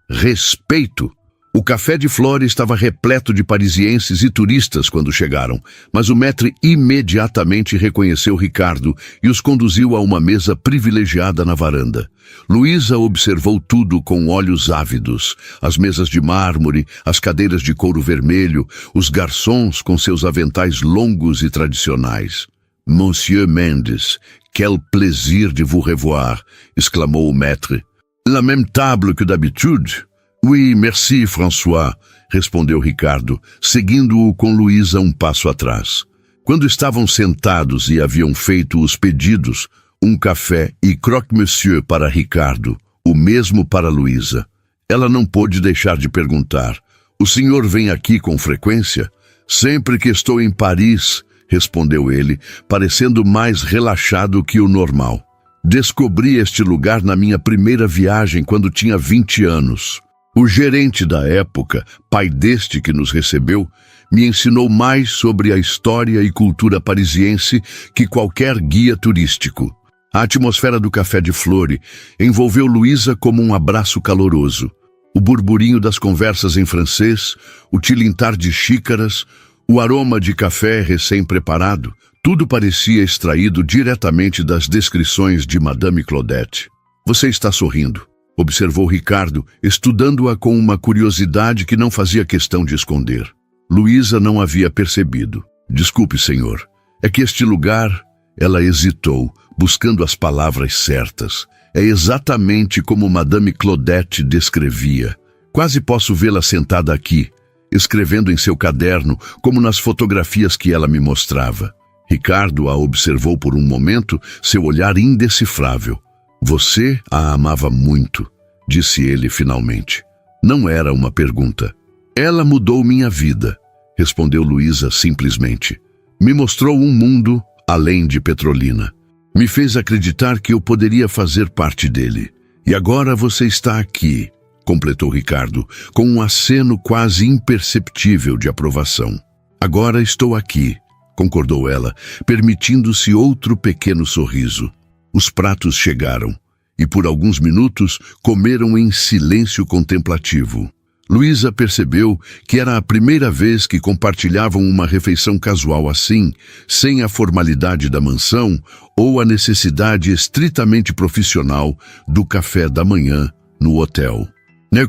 respeito. O Café de Flore estava repleto de parisienses e turistas quando chegaram, mas o maître imediatamente reconheceu Ricardo e os conduziu a uma mesa privilegiada na varanda. Luísa observou tudo com olhos ávidos, as mesas de mármore, as cadeiras de couro vermelho, os garçons com seus aventais longos e tradicionais. Monsieur Mendes, quel plaisir de vous revoir, exclamou o maître. La même table que d'habitude? Oui, merci, François, respondeu Ricardo, seguindo-o com Luísa um passo atrás. Quando estavam sentados e haviam feito os pedidos, um café e croque-monsieur para Ricardo, o mesmo para Luísa. Ela não pôde deixar de perguntar, o senhor vem aqui com frequência? Sempre que estou em Paris, respondeu ele, parecendo mais relaxado que o normal. Descobri este lugar na minha primeira viagem quando tinha 20 anos. O gerente da época, pai deste que nos recebeu, me ensinou mais sobre a história e cultura parisiense que qualquer guia turístico. A atmosfera do Café de Flore envolveu Luísa como um abraço caloroso. O burburinho das conversas em francês, o tilintar de xícaras, o aroma de café recém-preparado, tudo parecia extraído diretamente das descrições de Madame Claudette. Você está sorrindo, observou Ricardo, estudando-a com uma curiosidade que não fazia questão de esconder. Luísa não havia percebido. Desculpe, senhor. É que este lugar... Ela hesitou, buscando as palavras certas. É exatamente como Madame Claudette descrevia. Quase posso vê-la sentada aqui, escrevendo em seu caderno, como nas fotografias que ela me mostrava. Ricardo a observou por um momento, seu olhar indecifrável. Você a amava muito, disse ele finalmente. Não era uma pergunta. Ela mudou minha vida, respondeu Luísa simplesmente. Me mostrou um mundo além de Petrolina. Me fez acreditar que eu poderia fazer parte dele. E agora você está aqui, completou Ricardo, com um aceno quase imperceptível de aprovação. Agora estou aqui, concordou ela, permitindo-se outro pequeno sorriso. Os pratos chegaram, e por alguns minutos comeram em silêncio contemplativo. Luísa percebeu que era a primeira vez que compartilhavam uma refeição casual assim, sem a formalidade da mansão ou a necessidade estritamente profissional do café da manhã no hotel.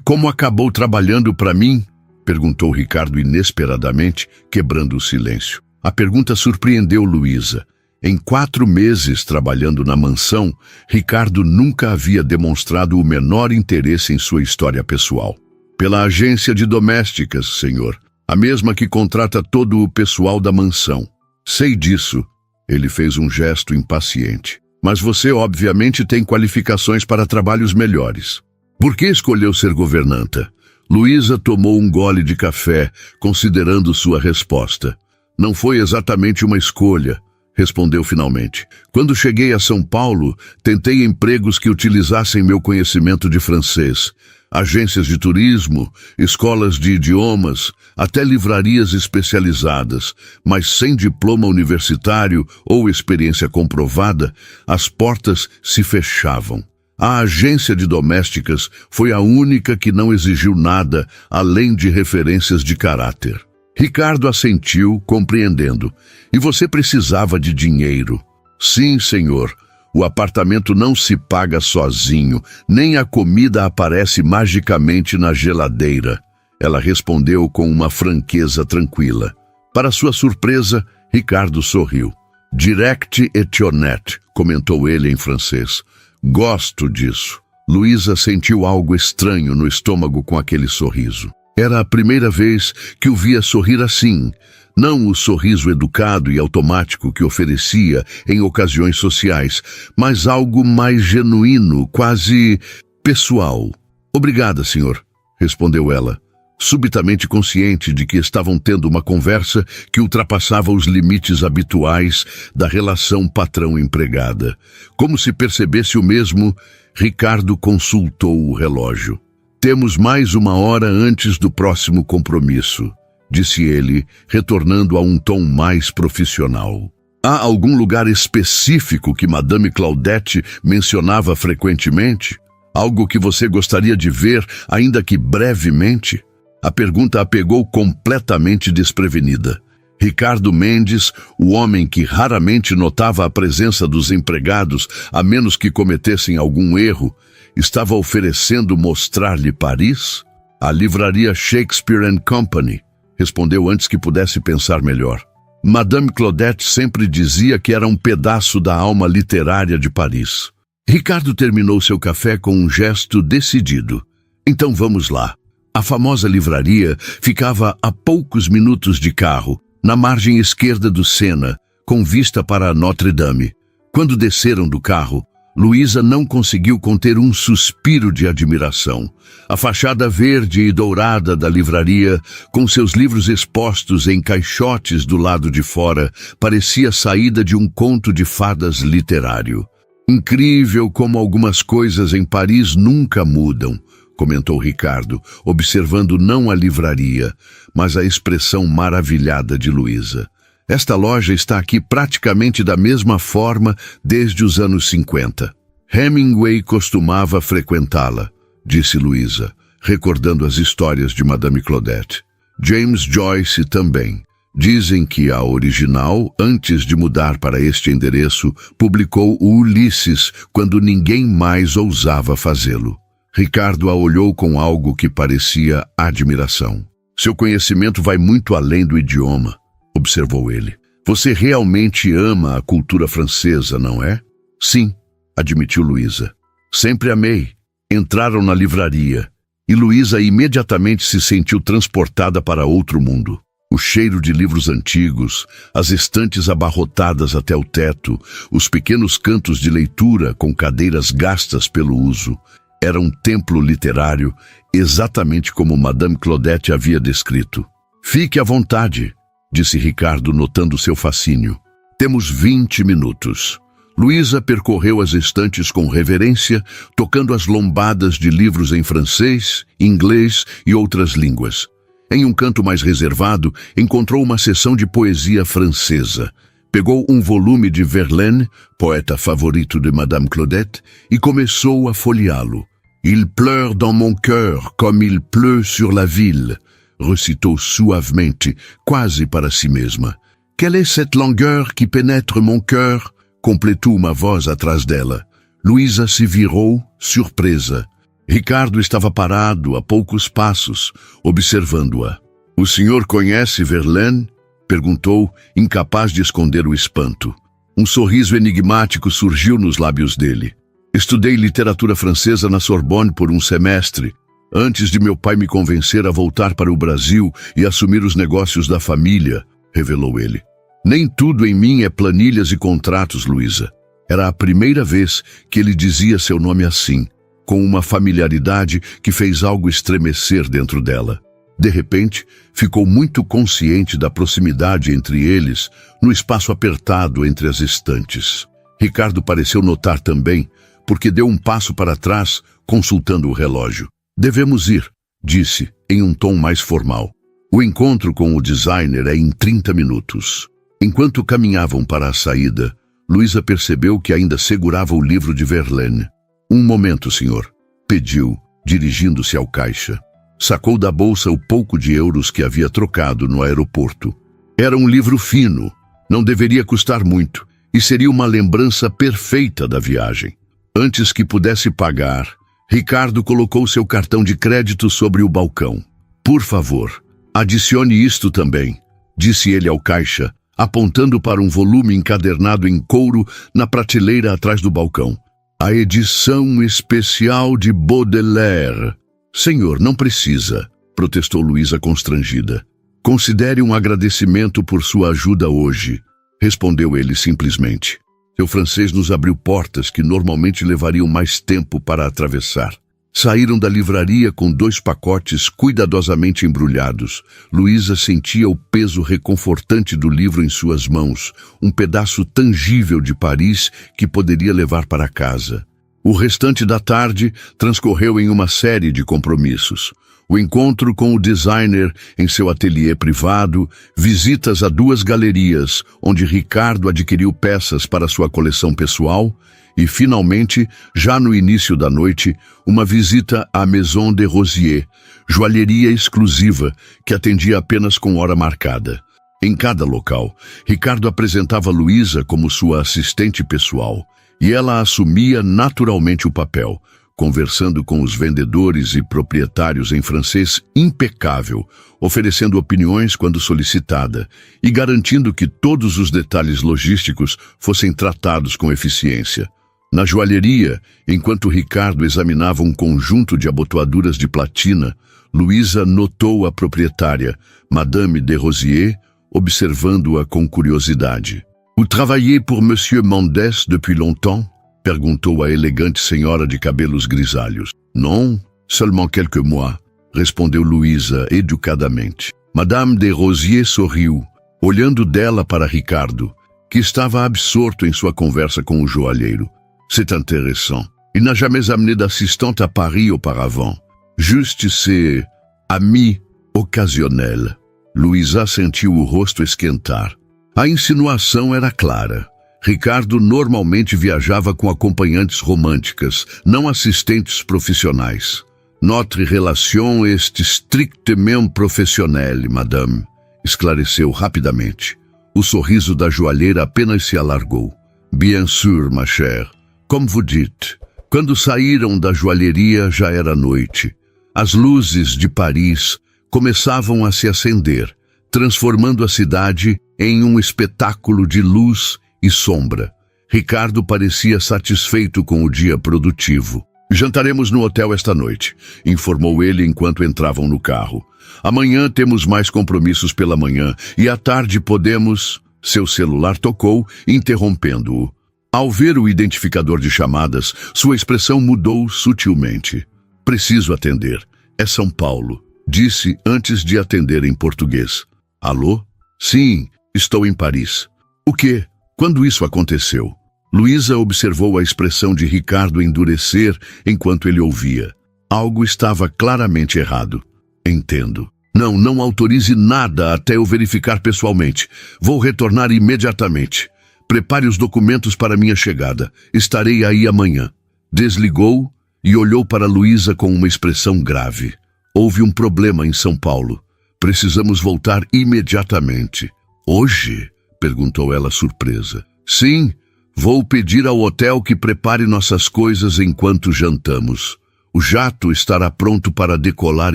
Como acabou trabalhando para mim? Perguntou Ricardo inesperadamente, quebrando o silêncio. A pergunta surpreendeu Luísa. Em 4 meses trabalhando na mansão, Ricardo nunca havia demonstrado o menor interesse em sua história pessoal. Pela agência de domésticas, senhor. A mesma que contrata todo o pessoal da mansão. Sei disso. Ele fez um gesto impaciente. Mas você, obviamente, tem qualificações para trabalhos melhores. Por que escolheu ser governanta? Luísa tomou um gole de café, considerando sua resposta. Não foi exatamente uma escolha, respondeu finalmente. Quando cheguei a São Paulo, tentei empregos que utilizassem meu conhecimento de francês. Agências de turismo, escolas de idiomas, até livrarias especializadas, mas sem diploma universitário ou experiência comprovada, as portas se fechavam. A agência de domésticas foi a única que não exigiu nada além de referências de caráter. Ricardo assentiu, compreendendo. E você precisava de dinheiro. Sim, senhor. O apartamento não se paga sozinho, nem a comida aparece magicamente na geladeira. Ela respondeu com uma franqueza tranquila. Para sua surpresa, Ricardo sorriu. Direct et honnête, comentou ele em francês. Gosto disso. Luísa sentiu algo estranho no estômago com aquele sorriso. Era a primeira vez que o via sorrir assim. Não o sorriso educado e automático que oferecia em ocasiões sociais, mas algo mais genuíno, quase pessoal. Obrigada, senhor, respondeu ela, subitamente consciente de que estavam tendo uma conversa que ultrapassava os limites habituais da relação patrão-empregada. Como se percebesse o mesmo, Ricardo consultou o relógio. Temos mais 1 hora antes do próximo compromisso, disse ele, retornando a um tom mais profissional. Há algum lugar específico que Madame Claudette mencionava frequentemente? Algo que você gostaria de ver, ainda que brevemente? A pergunta a pegou completamente desprevenida. Ricardo Mendes, o homem que raramente notava a presença dos empregados, a menos que cometessem algum erro, estava oferecendo mostrar-lhe Paris? A livraria Shakespeare & Company, respondeu antes que pudesse pensar melhor. Madame Claudette sempre dizia que era um pedaço da alma literária de Paris. Ricardo terminou seu café com um gesto decidido. Então vamos lá. A famosa livraria ficava a poucos minutos de carro, na margem esquerda do Sena, com vista para Notre-Dame. Quando desceram do carro, Luísa não conseguiu conter um suspiro de admiração. A fachada verde e dourada da livraria, com seus livros expostos em caixotes do lado de fora, parecia saída de um conto de fadas literário. Incrível como algumas coisas em Paris nunca mudam, comentou Ricardo, observando não a livraria, mas a expressão maravilhada de Luísa. Esta loja está aqui praticamente da mesma forma desde os anos 50. Hemingway costumava frequentá-la, disse Luísa, recordando as histórias de Madame Claudette. James Joyce também. Dizem que a original, antes de mudar para este endereço, publicou o Ulisses quando ninguém mais ousava fazê-lo. Ricardo a olhou com algo que parecia admiração. Seu conhecimento vai muito além do idioma, observou ele. Você realmente ama a cultura francesa, não é? Sim, admitiu Luísa. Sempre amei. Entraram na livraria e Luísa imediatamente se sentiu transportada para outro mundo. O cheiro de livros antigos, as estantes abarrotadas até o teto, os pequenos cantos de leitura com cadeiras gastas pelo uso. Era um templo literário, exatamente como Madame Claudette havia descrito. Fique à vontade, disse Ricardo, notando seu fascínio. Temos 20 minutos. Luísa percorreu as estantes com reverência, tocando as lombadas de livros em francês, inglês e outras línguas. Em um canto mais reservado, encontrou uma seção de poesia francesa. Pegou um volume de Verlaine, poeta favorito de Madame Claudette, e começou a folheá-lo. Il pleure dans mon cœur comme il pleut sur la ville, recitou suavemente, quase para si mesma. Quelle est cette langueur qui pénètre mon cœur? Completou uma voz atrás dela. Luísa se virou, surpresa. Ricardo estava parado a poucos passos, observando-a. O senhor conhece Verlaine? Perguntou, incapaz de esconder o espanto. Um sorriso enigmático surgiu nos lábios dele. Estudei literatura francesa na Sorbonne por um semestre, antes de meu pai me convencer a voltar para o Brasil e assumir os negócios da família, revelou ele. Nem tudo em mim é planilhas e contratos, Luísa. Era a primeira vez que ele dizia seu nome assim, com uma familiaridade que fez algo estremecer dentro dela. De repente, ficou muito consciente da proximidade entre eles, no espaço apertado entre as estantes. Ricardo pareceu notar também, porque deu um passo para trás, consultando o relógio. Devemos ir, disse, em um tom mais formal. O encontro com o designer é em 30 minutos. Enquanto caminhavam para a saída, Luísa percebeu que ainda segurava o livro de Verlaine. Um momento, senhor, pediu, dirigindo-se ao caixa. Sacou da bolsa o pouco de euros que havia trocado no aeroporto. Era um livro fino, não deveria custar muito, e seria uma lembrança perfeita da viagem. Antes que pudesse pagar, Ricardo colocou seu cartão de crédito sobre o balcão. Por favor, adicione isto também, disse ele ao caixa, apontando para um volume encadernado em couro na prateleira atrás do balcão. A edição especial de Baudelaire. Senhor, não precisa, protestou Luísa constrangida. Considere um agradecimento por sua ajuda hoje, respondeu ele simplesmente. Seu francês nos abriu portas que normalmente levariam mais tempo para atravessar. Saíram da livraria com 2 pacotes cuidadosamente embrulhados. Luísa sentia o peso reconfortante do livro em suas mãos, um pedaço tangível de Paris que poderia levar para casa. O restante da tarde transcorreu em uma série de compromissos. O encontro com o designer em seu ateliê privado, visitas a 2 galerias, onde Ricardo adquiriu peças para sua coleção pessoal, e, finalmente, já no início da noite, uma visita à Maison de Rosier, joalheria exclusiva que atendia apenas com hora marcada. Em cada local, Ricardo apresentava Luísa como sua assistente pessoal, e ela assumia naturalmente o papel, conversando com os vendedores e proprietários em francês impecável, oferecendo opiniões quando solicitada e garantindo que todos os detalhes logísticos fossem tratados com eficiência. Na joalheria, enquanto Ricardo examinava um conjunto de abotoaduras de platina, Luísa notou a proprietária, Madame de Rosier, observando-a com curiosidade. Vous travaillez pour Monsieur Mendes depuis longtemps? Perguntou a elegante senhora de cabelos grisalhos. Non, seulement quelques mois, respondeu Luísa educadamente. Madame de Rosier sorriu, olhando dela para Ricardo, que estava absorto em sua conversa com o joalheiro. C'est intéressant. Il n'a jamais amené d'assistante à Paris auparavant. Juste c'est ami occasionnel. Luísa sentiu o rosto esquentar. A insinuação era clara. Ricardo normalmente viajava com acompanhantes românticas, não assistentes profissionais. Notre relation est strictement professionnelle, madame, esclareceu rapidamente. O sorriso da joalheira apenas se alargou. Bien sûr, ma chère. Comme vous dites. Quando saíram da joalheria já era noite. As luzes de Paris começavam a se acender, transformando a cidade em um espetáculo de luz e sombra. Ricardo parecia satisfeito com o dia produtivo. Jantaremos no hotel esta noite, informou ele enquanto entravam no carro. Amanhã temos mais compromissos pela manhã e à tarde podemos... Seu celular tocou, interrompendo-o. Ao ver o identificador de chamadas, sua expressão mudou sutilmente. Preciso atender. É São Paulo, disse antes de atender em português. Alô? Sim, estou em Paris. O quê? Quando isso aconteceu? Luísa observou a expressão de Ricardo endurecer enquanto ele ouvia. Algo estava claramente errado. Entendo. Não autorize nada até eu verificar pessoalmente. Vou retornar imediatamente. Prepare os documentos para minha chegada. Estarei aí amanhã. Desligou e olhou para Luísa com uma expressão grave. Houve um problema em São Paulo. Precisamos voltar imediatamente. Hoje? Perguntou ela surpresa. Sim, vou pedir ao hotel que prepare nossas coisas enquanto jantamos. O jato estará pronto para decolar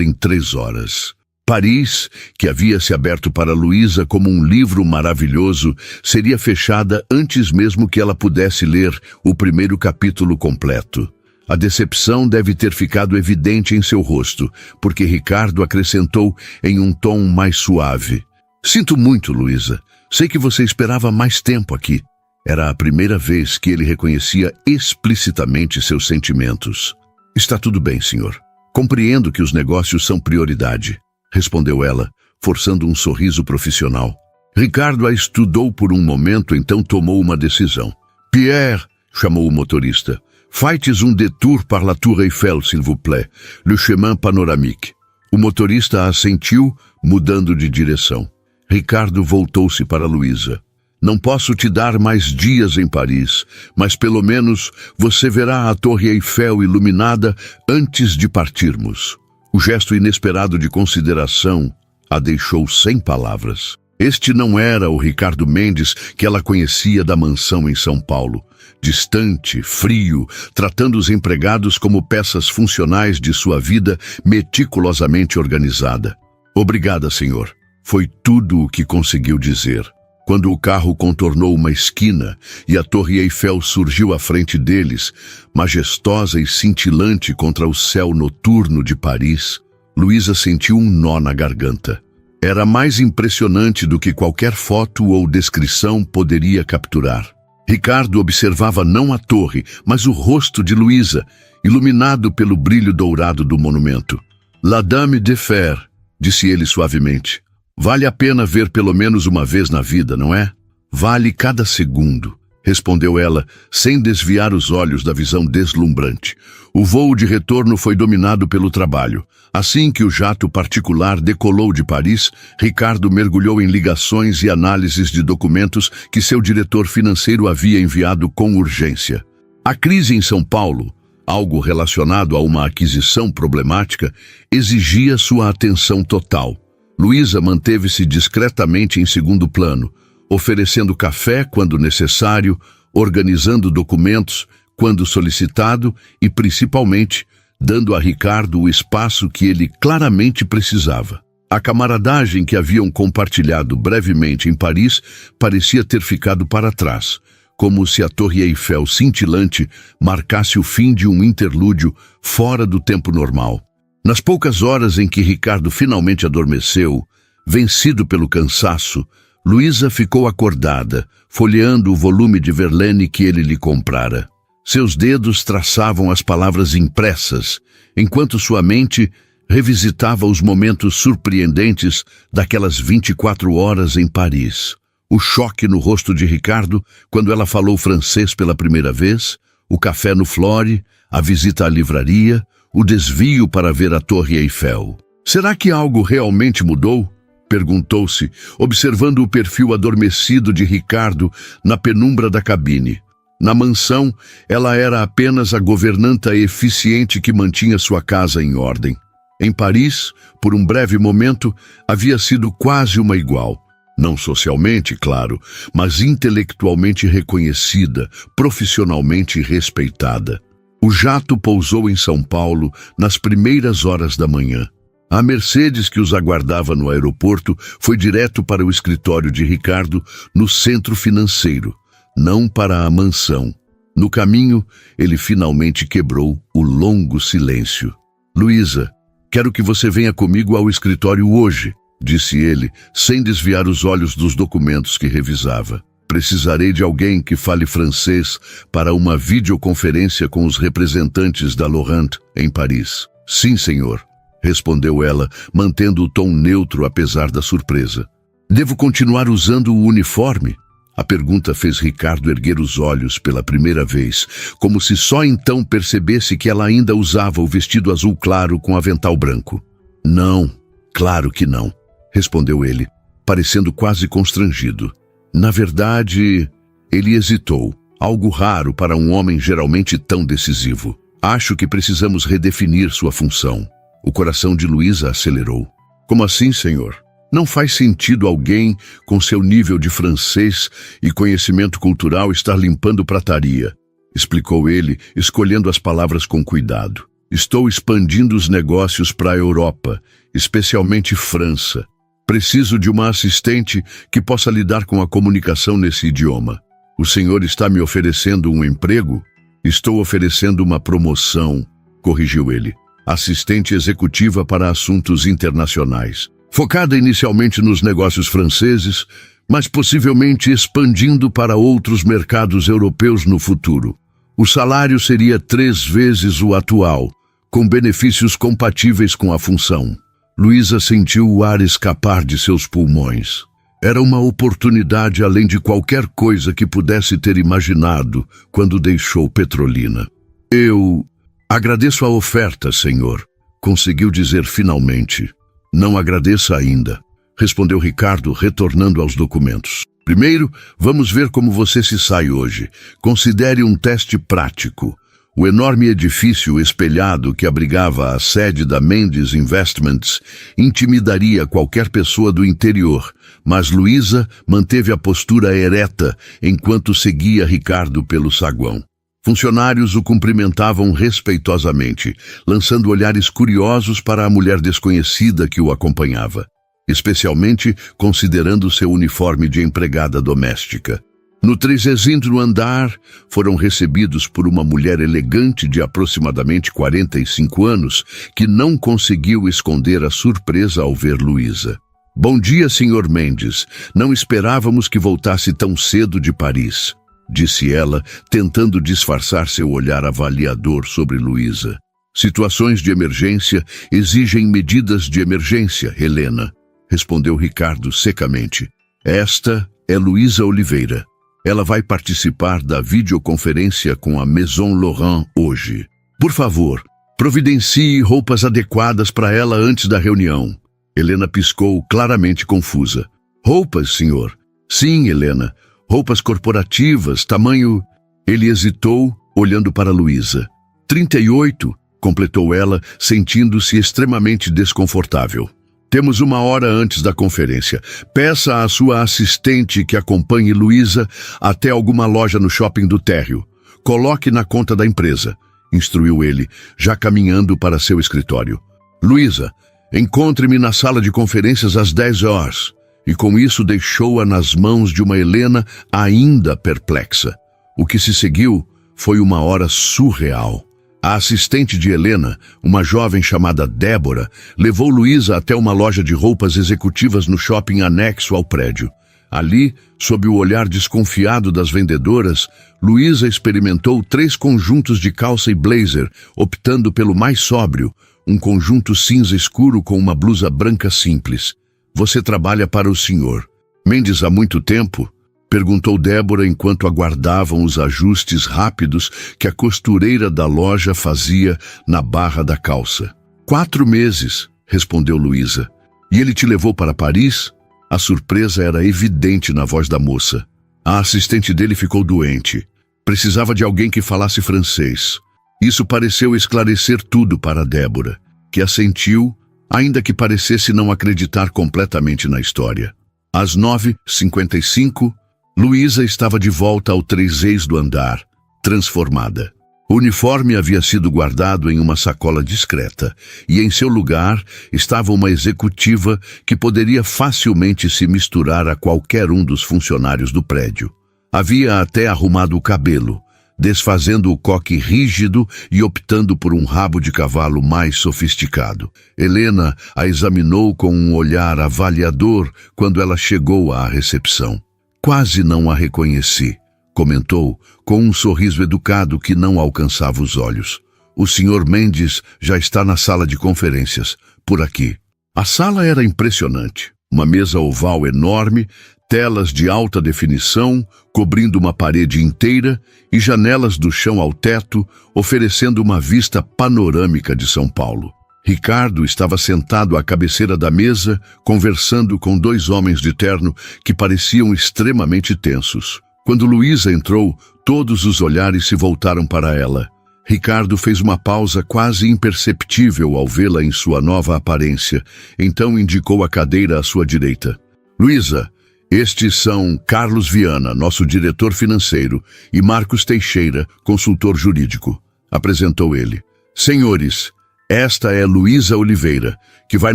em 3 horas. Paris, que havia se aberto para Luísa como um livro maravilhoso, seria fechada antes mesmo que ela pudesse ler o primeiro capítulo completo. A decepção deve ter ficado evidente em seu rosto, porque Ricardo acrescentou em um tom mais suave. Sinto muito, Luísa. Sei que você esperava mais tempo aqui. Era a primeira vez que ele reconhecia explicitamente seus sentimentos. Está tudo bem, senhor. Compreendo que os negócios são prioridade, respondeu ela, forçando um sorriso profissional. Ricardo a estudou por um momento, então tomou uma decisão. Pierre, chamou o motorista, faites um détour par la Tour Eiffel, s'il vous plaît, le chemin panoramique. O motorista assentiu, mudando de direção. Ricardo voltou-se para Luísa. Não posso te dar mais dias em Paris, mas pelo menos você verá a Torre Eiffel iluminada antes de partirmos. O gesto inesperado de consideração a deixou sem palavras. Este não era o Ricardo Mendes que ela conhecia da mansão em São Paulo. Distante, frio, tratando os empregados como peças funcionais de sua vida meticulosamente organizada. Obrigada, senhor. Foi tudo o que conseguiu dizer. Quando o carro contornou uma esquina e a Torre Eiffel surgiu à frente deles, majestosa e cintilante contra o céu noturno de Paris, Luísa sentiu um nó na garganta. Era mais impressionante do que qualquer foto ou descrição poderia capturar. Ricardo observava não a torre, mas o rosto de Luísa, iluminado pelo brilho dourado do monumento. La Dame de Fer, disse ele suavemente. Vale a pena ver pelo menos uma vez na vida, não é? Vale cada segundo, respondeu ela, sem desviar os olhos da visão deslumbrante. O voo de retorno foi dominado pelo trabalho. Assim que o jato particular decolou de Paris, Ricardo mergulhou em ligações e análises de documentos que seu diretor financeiro havia enviado com urgência. A crise em São Paulo, algo relacionado a uma aquisição problemática, exigia sua atenção total. Luísa manteve-se discretamente em segundo plano, oferecendo café quando necessário, organizando documentos quando solicitado e, principalmente, dando a Ricardo o espaço que ele claramente precisava. A camaradagem que haviam compartilhado brevemente em Paris parecia ter ficado para trás, como se a Torre Eiffel cintilante marcasse o fim de um interlúdio fora do tempo normal. Nas poucas horas em que Ricardo finalmente adormeceu, vencido pelo cansaço, Luísa ficou acordada, folheando o volume de Verlaine que ele lhe comprara. Seus dedos traçavam as palavras impressas, enquanto sua mente revisitava os momentos surpreendentes daquelas 24 horas em Paris. O choque no rosto de Ricardo quando ela falou francês pela primeira vez, o café no Flore, a visita à livraria, o desvio para ver a Torre Eiffel. Será que algo realmente mudou? Perguntou-se, observando o perfil adormecido de Ricardo na penumbra da cabine. Na mansão, ela era apenas a governanta eficiente que mantinha sua casa em ordem. Em Paris, por um breve momento, havia sido quase uma igual. Não socialmente, claro, mas intelectualmente reconhecida, profissionalmente respeitada. O jato pousou em São Paulo nas primeiras horas da manhã. A Mercedes que os aguardava no aeroporto foi direto para o escritório de Ricardo no centro financeiro, não para a mansão. No caminho, ele finalmente quebrou o longo silêncio. "Luísa, quero que você venha comigo ao escritório hoje", disse ele, sem desviar os olhos dos documentos que revisava. "Precisarei de alguém que fale francês para uma videoconferência com os representantes da Laurent em Paris." "Sim, senhor", respondeu ela, mantendo o tom neutro apesar da surpresa. "Devo continuar usando o uniforme?" A pergunta fez Ricardo erguer os olhos pela primeira vez, como se só então percebesse que ela ainda usava o vestido azul claro com avental branco. "Não, claro que não", respondeu ele, parecendo quase constrangido. Na verdade, ele hesitou, algo raro para um homem geralmente tão decisivo. "Acho que precisamos redefinir sua função." O coração de Luísa acelerou. "Como assim, senhor? Não faz sentido alguém com seu nível de francês e conhecimento cultural estar limpando prataria", explicou ele, escolhendo as palavras com cuidado. "Estou expandindo os negócios para a Europa, especialmente França. Preciso de uma assistente que possa lidar com a comunicação nesse idioma." "O senhor está me oferecendo um emprego?" "Estou oferecendo uma promoção", corrigiu ele. "Assistente executiva para assuntos internacionais. Focada inicialmente nos negócios franceses, mas possivelmente expandindo para outros mercados europeus no futuro. O salário seria 3 vezes o atual, com benefícios compatíveis com a função." Luísa sentiu o ar escapar de seus pulmões. Era uma oportunidade além de qualquer coisa que pudesse ter imaginado quando deixou Petrolina. "Eu agradeço a oferta, senhor", conseguiu dizer finalmente. "Não agradeça ainda", respondeu Ricardo, retornando aos documentos. "Primeiro, vamos ver como você se sai hoje. Considere um teste prático. O enorme edifício espelhado que abrigava a sede da Mendes Investments intimidaria qualquer pessoa do interior, mas Luísa manteve a postura ereta enquanto seguia Ricardo pelo saguão. Funcionários o cumprimentavam respeitosamente, lançando olhares curiosos para a mulher desconhecida que o acompanhava, especialmente considerando seu uniforme de empregada doméstica. No 30º andar, foram recebidos por uma mulher elegante de aproximadamente 45 anos, que não conseguiu esconder a surpresa ao ver Luísa. "Bom dia, Sr. Mendes. Não esperávamos que voltasse tão cedo de Paris", disse ela, tentando disfarçar seu olhar avaliador sobre Luísa. "Situações de emergência exigem medidas de emergência, Helena", respondeu Ricardo secamente. "Esta é Luísa Oliveira. Ela vai participar da videoconferência com a Maison Laurent hoje. Por favor, providencie roupas adequadas para ela antes da reunião." Helena piscou, claramente confusa. "Roupas, senhor?" "Sim, Helena. Roupas corporativas, tamanho..." Ele hesitou, olhando para Luísa. 38, completou ela, sentindo-se extremamente desconfortável. "Temos 1 hora antes da conferência. Peça à sua assistente que acompanhe Luísa até alguma loja no shopping do térreo. Coloque na conta da empresa", instruiu ele, já caminhando para seu escritório. "Luísa, encontre-me na sala de conferências às 10 horas. E com isso deixou-a nas mãos de uma Helena ainda perplexa. O que se seguiu foi uma hora surreal. A assistente de Helena, uma jovem chamada Débora, levou Luísa até uma loja de roupas executivas no shopping anexo ao prédio. Ali, sob o olhar desconfiado das vendedoras, Luísa experimentou 3 conjuntos de calça e blazer, optando pelo mais sóbrio, um conjunto cinza escuro com uma blusa branca simples. "Você trabalha para o senhor Mendes há muito tempo?" Perguntou Débora enquanto aguardavam os ajustes rápidos que a costureira da loja fazia na barra da calça. 4 meses, respondeu Luísa. E ele te levou para Paris? A surpresa era evidente na voz da moça. A assistente dele ficou doente. Precisava de alguém que falasse francês. Isso pareceu esclarecer tudo para Débora, que assentiu, ainda que parecesse não acreditar completamente na história. Às 9h55, Luísa estava de volta ao 3 do andar, transformada. O uniforme havia sido guardado em uma sacola discreta, e em seu lugar estava uma executiva que poderia facilmente se misturar a qualquer um dos funcionários do prédio. Havia até arrumado o cabelo, desfazendo o coque rígido e optando por um rabo de cavalo mais sofisticado. Helena a examinou com um olhar avaliador quando ela chegou à recepção. Quase não a reconheci, comentou, com um sorriso educado que não alcançava os olhos. O Sr. Mendes já está na sala de conferências, por aqui. A sala era impressionante. Uma mesa oval enorme, telas de alta definição, cobrindo uma parede inteira e janelas do chão ao teto, oferecendo uma vista panorâmica de São Paulo. Ricardo estava sentado à cabeceira da mesa, conversando com 2 homens de terno que pareciam extremamente tensos. Quando Luísa entrou, todos os olhares se voltaram para ela. Ricardo fez uma pausa quase imperceptível ao vê-la em sua nova aparência, então indicou a cadeira à sua direita. Luísa, estes são Carlos Viana, nosso diretor financeiro, e Marcos Teixeira, consultor jurídico, apresentou ele. Senhores, esta é Luísa Oliveira, que vai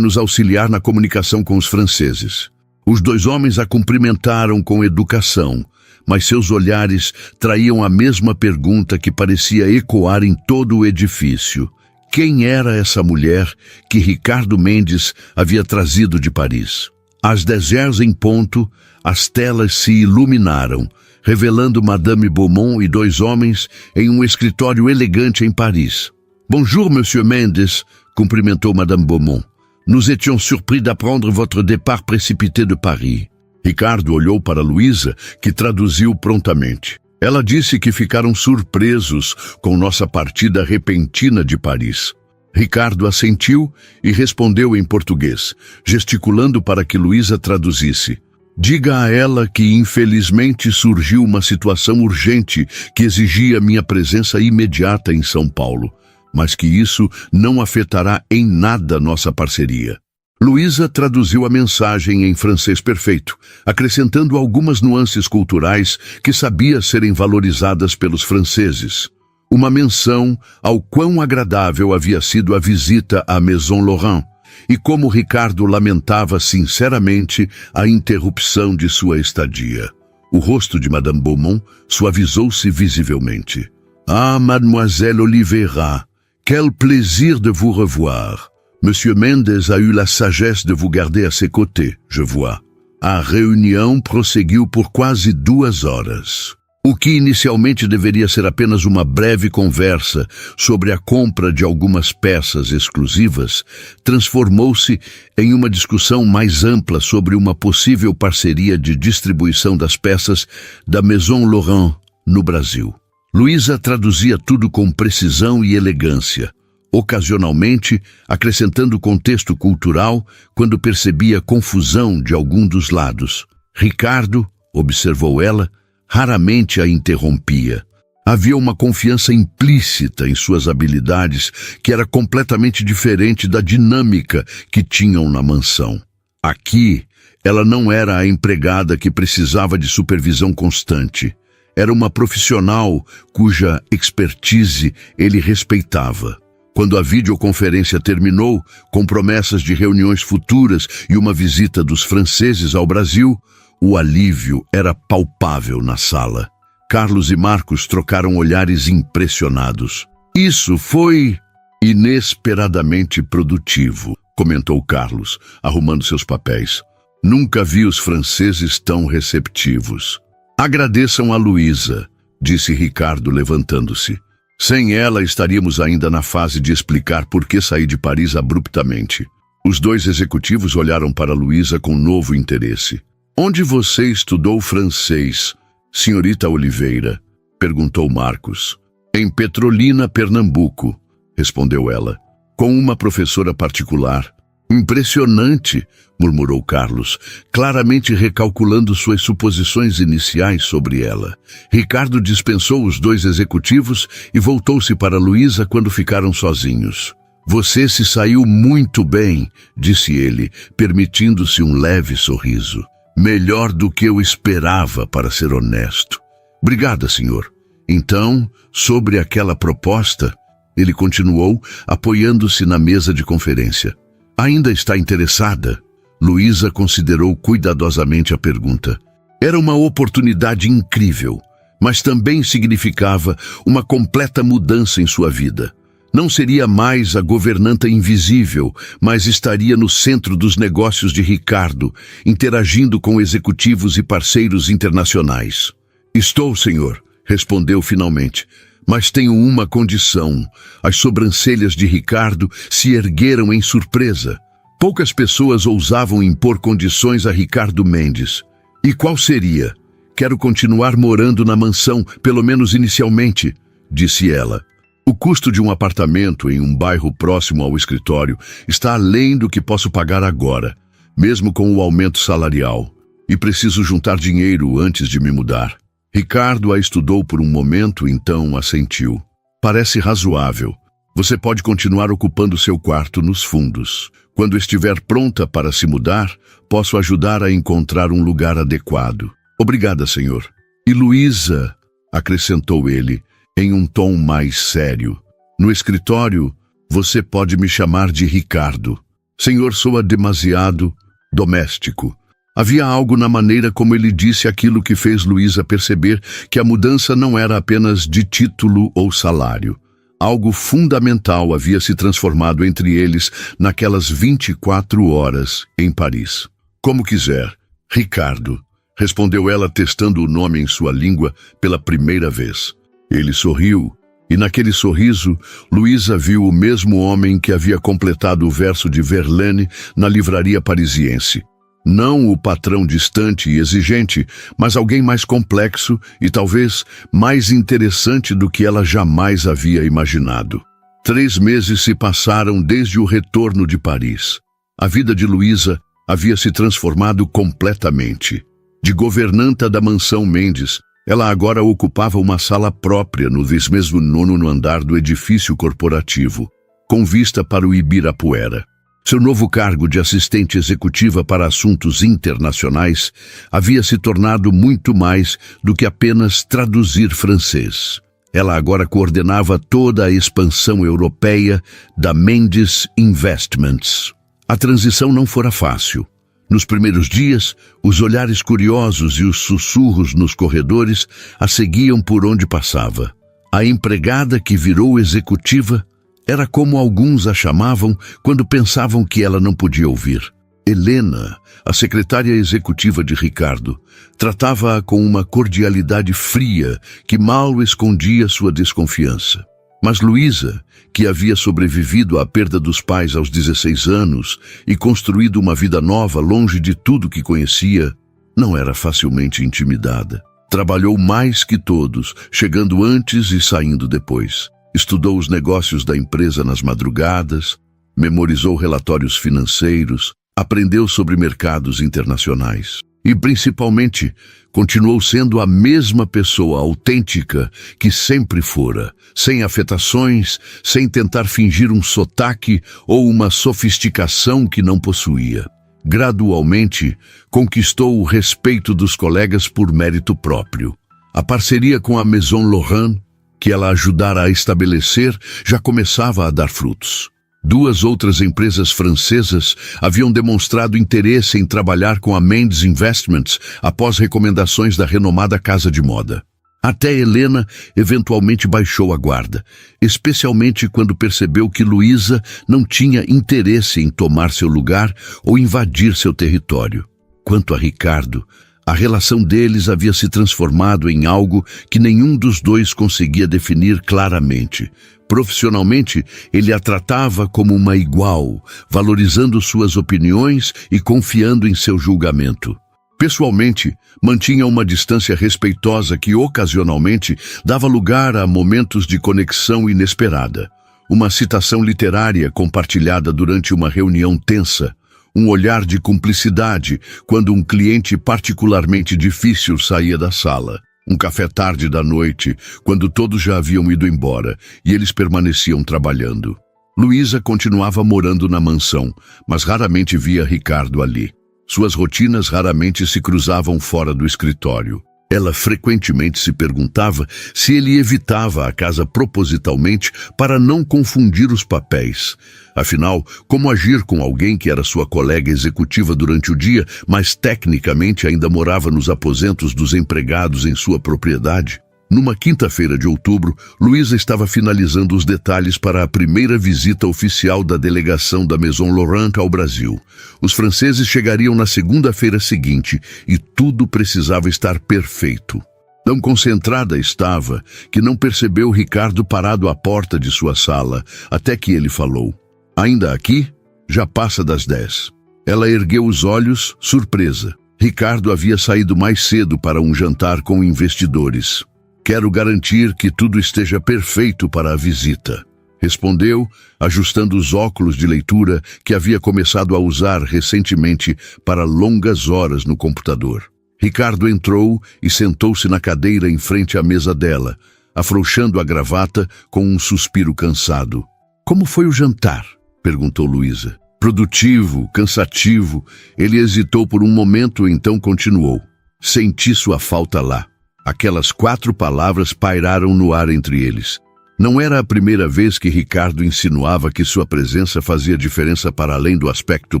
nos auxiliar na comunicação com os franceses. Os 2 homens a cumprimentaram com educação, mas seus olhares traíam a mesma pergunta que parecia ecoar em todo o edifício. Quem era essa mulher que Ricardo Mendes havia trazido de Paris? Às 10h em ponto, as telas se iluminaram, revelando Madame Beaumont e 2 homens em um escritório elegante em Paris. Bonjour, Monsieur Mendes, cumprimentou Madame Beaumont. Nous étions surpris d'apprendre votre départ précipité de Paris. Ricardo olhou para Luísa, que traduziu prontamente. Ela disse que ficaram surpresos com nossa partida repentina de Paris. Ricardo assentiu e respondeu em português, gesticulando para que Luísa traduzisse. Diga a ela que infelizmente surgiu uma situação urgente que exigia minha presença imediata em São Paulo, mas que isso não afetará em nada nossa parceria. Luísa traduziu a mensagem em francês perfeito, acrescentando algumas nuances culturais que sabia serem valorizadas pelos franceses. Uma menção ao quão agradável havia sido a visita à Maison Laurent e como Ricardo lamentava sinceramente a interrupção de sua estadia. O rosto de Madame Beaumont suavizou-se visivelmente. Ah, Mademoiselle Oliveira, quel plaisir de vous revoir. Monsieur Mendes a eu la sagesse de vous garder à ses côtés, je vois. A reunião prosseguiu por quase 2 horas. O que inicialmente deveria ser apenas uma breve conversa sobre a compra de algumas peças exclusivas, transformou-se em uma discussão mais ampla sobre uma possível parceria de distribuição das peças da Maison Laurent no Brasil. Luísa traduzia tudo com precisão e elegância, ocasionalmente acrescentando contexto cultural quando percebia confusão de algum dos lados. Ricardo, observou ela, raramente a interrompia. Havia uma confiança implícita em suas habilidades que era completamente diferente da dinâmica que tinham na mansão. Aqui, ela não era a empregada que precisava de supervisão constante. Era uma profissional cuja expertise ele respeitava. Quando a videoconferência terminou, com promessas de reuniões futuras e uma visita dos franceses ao Brasil, o alívio era palpável na sala. Carlos e Marcos trocaram olhares impressionados. Isso foi inesperadamente produtivo, comentou Carlos, arrumando seus papéis. Nunca vi os franceses tão receptivos. Agradeçam a Luísa, disse Ricardo levantando-se. Sem ela estaríamos ainda na fase de explicar por que saí de Paris abruptamente. Os 2 executivos olharam para Luísa com novo interesse. Onde você estudou francês, senhorita Oliveira? Perguntou Marcos. Em Petrolina, Pernambuco, respondeu ela, com uma professora particular. Impressionante, murmurou Carlos, claramente recalculando suas suposições iniciais sobre ela. Ricardo dispensou os dois executivos e voltou-se para Luísa quando ficaram sozinhos. Você se saiu muito bem, disse ele, permitindo-se um leve sorriso. Melhor do que eu esperava, para ser honesto. Obrigada, senhor. Então, sobre aquela proposta, ele continuou, apoiando-se na mesa de conferência. Ainda está interessada? Luísa considerou cuidadosamente a pergunta. Era uma oportunidade incrível, mas também significava uma completa mudança em sua vida. Não seria mais a governanta invisível, mas estaria no centro dos negócios de Ricardo, interagindo com executivos e parceiros internacionais. Estou, senhor, respondeu finalmente. Mas tenho uma condição. As sobrancelhas de Ricardo se ergueram em surpresa. Poucas pessoas ousavam impor condições a Ricardo Mendes. E qual seria? Quero continuar morando na mansão, pelo menos inicialmente, disse ela. O custo de um apartamento em um bairro próximo ao escritório está além do que posso pagar agora, mesmo com o aumento salarial. E preciso juntar dinheiro antes de me mudar. Ricardo a estudou por um momento, então assentiu. Parece razoável. Você pode continuar ocupando seu quarto nos fundos. Quando estiver pronta para se mudar, posso ajudar a encontrar um lugar adequado. Obrigada, senhor. E Luísa, acrescentou ele, em um tom mais sério. No escritório, você pode me chamar de Ricardo. Senhor soa demasiado doméstico. Havia algo na maneira como ele disse aquilo que fez Luísa perceber que a mudança não era apenas de título ou salário. Algo fundamental havia se transformado entre eles naquelas 24 horas em Paris. Como quiser, Ricardo, respondeu ela testando o nome em sua língua pela primeira vez. Ele sorriu, e naquele sorriso, Luísa viu o mesmo homem que havia completado o verso de Verlaine na livraria parisiense. Não o patrão distante e exigente, mas alguém mais complexo e talvez mais interessante do que ela jamais havia imaginado. 3 meses se passaram desde o retorno de Paris. A vida de Luísa havia se transformado completamente. De governanta da mansão Mendes, ela agora ocupava uma sala própria no 19º andar do edifício corporativo, com vista para o Ibirapuera. Seu novo cargo de assistente executiva para assuntos internacionais havia se tornado muito mais do que apenas traduzir francês. Ela agora coordenava toda a expansão europeia da Mendes Investments. A transição não fora fácil. Nos primeiros dias, os olhares curiosos e os sussurros nos corredores a seguiam por onde passava. A empregada que virou executiva era como alguns a chamavam quando pensavam que ela não podia ouvir. Helena, a secretária executiva de Ricardo, tratava-a com uma cordialidade fria que mal escondia sua desconfiança. Mas Luísa, que havia sobrevivido à perda dos pais aos 16 anos e construído uma vida nova longe de tudo que conhecia, não era facilmente intimidada. Trabalhou mais que todos, chegando antes e saindo depois. Estudou os negócios da empresa nas madrugadas, memorizou relatórios financeiros, aprendeu sobre mercados internacionais. E, principalmente, continuou sendo a mesma pessoa autêntica que sempre fora, sem afetações, sem tentar fingir um sotaque ou uma sofisticação que não possuía. Gradualmente, conquistou o respeito dos colegas por mérito próprio. A parceria com a Maison Laurent, que ela ajudara a estabelecer, já começava a dar frutos. 2 outras empresas francesas haviam demonstrado interesse em trabalhar com a Mendes Investments após recomendações da renomada casa de moda. Até Helena eventualmente baixou a guarda, especialmente quando percebeu que Luísa não tinha interesse em tomar seu lugar ou invadir seu território. Quanto a Ricardo, a relação deles havia se transformado em algo que nenhum dos dois conseguia definir claramente. Profissionalmente, ele a tratava como uma igual, valorizando suas opiniões e confiando em seu julgamento. Pessoalmente, mantinha uma distância respeitosa que ocasionalmente dava lugar a momentos de conexão inesperada. Uma citação literária compartilhada durante uma reunião tensa, um olhar de cumplicidade quando um cliente particularmente difícil saía da sala, um café tarde da noite, quando todos já haviam ido embora e eles permaneciam trabalhando. Luísa continuava morando na mansão, mas raramente via Ricardo ali. Suas rotinas raramente se cruzavam fora do escritório. Ela frequentemente se perguntava se ele evitava a casa propositalmente para não confundir os papéis. Afinal, como agir com alguém que era sua colega executiva durante o dia, mas tecnicamente ainda morava nos aposentos dos empregados em sua propriedade? Numa quinta-feira de outubro, Luísa estava finalizando os detalhes para a primeira visita oficial da delegação da Maison Laurent ao Brasil. Os franceses chegariam na segunda-feira seguinte e tudo precisava estar perfeito. Tão concentrada estava que não percebeu Ricardo parado à porta de sua sala, até que ele falou: "Ainda aqui? Já passa das 10. Ela ergueu os olhos, surpresa. Ricardo havia saído mais cedo para um jantar com investidores. "Quero garantir que tudo esteja perfeito para a visita", respondeu, ajustando os óculos de leitura que havia começado a usar recentemente para longas horas no computador. Ricardo entrou e sentou-se na cadeira em frente à mesa dela, afrouxando a gravata com um suspiro cansado. "Como foi o jantar?", perguntou Luísa. "Produtivo, cansativo." Ele hesitou por um momento, então continuou: "Senti sua falta lá." Aquelas 4 palavras pairaram no ar entre eles. Não era a primeira vez que Ricardo insinuava que sua presença fazia diferença para além do aspecto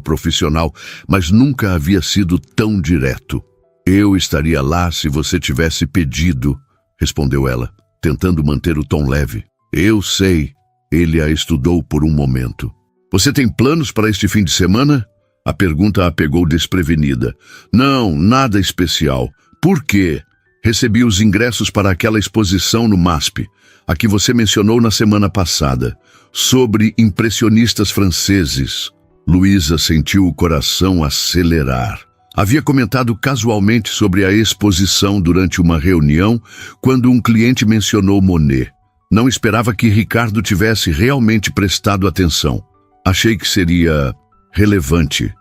profissional, mas nunca havia sido tão direto. "Eu estaria lá se você tivesse pedido", respondeu ela, tentando manter o tom leve. "Eu sei." Ele a estudou por um momento. "Você tem planos para este fim de semana?" A pergunta a pegou desprevenida. "Não, nada especial." "Por quê?" "Recebi os ingressos para aquela exposição no MASP, a que você mencionou na semana passada, sobre impressionistas franceses." Luísa sentiu o coração acelerar. Havia comentado casualmente sobre a exposição durante uma reunião, quando um cliente mencionou Monet. Não esperava que Ricardo tivesse realmente prestado atenção. "Achei que seria relevante."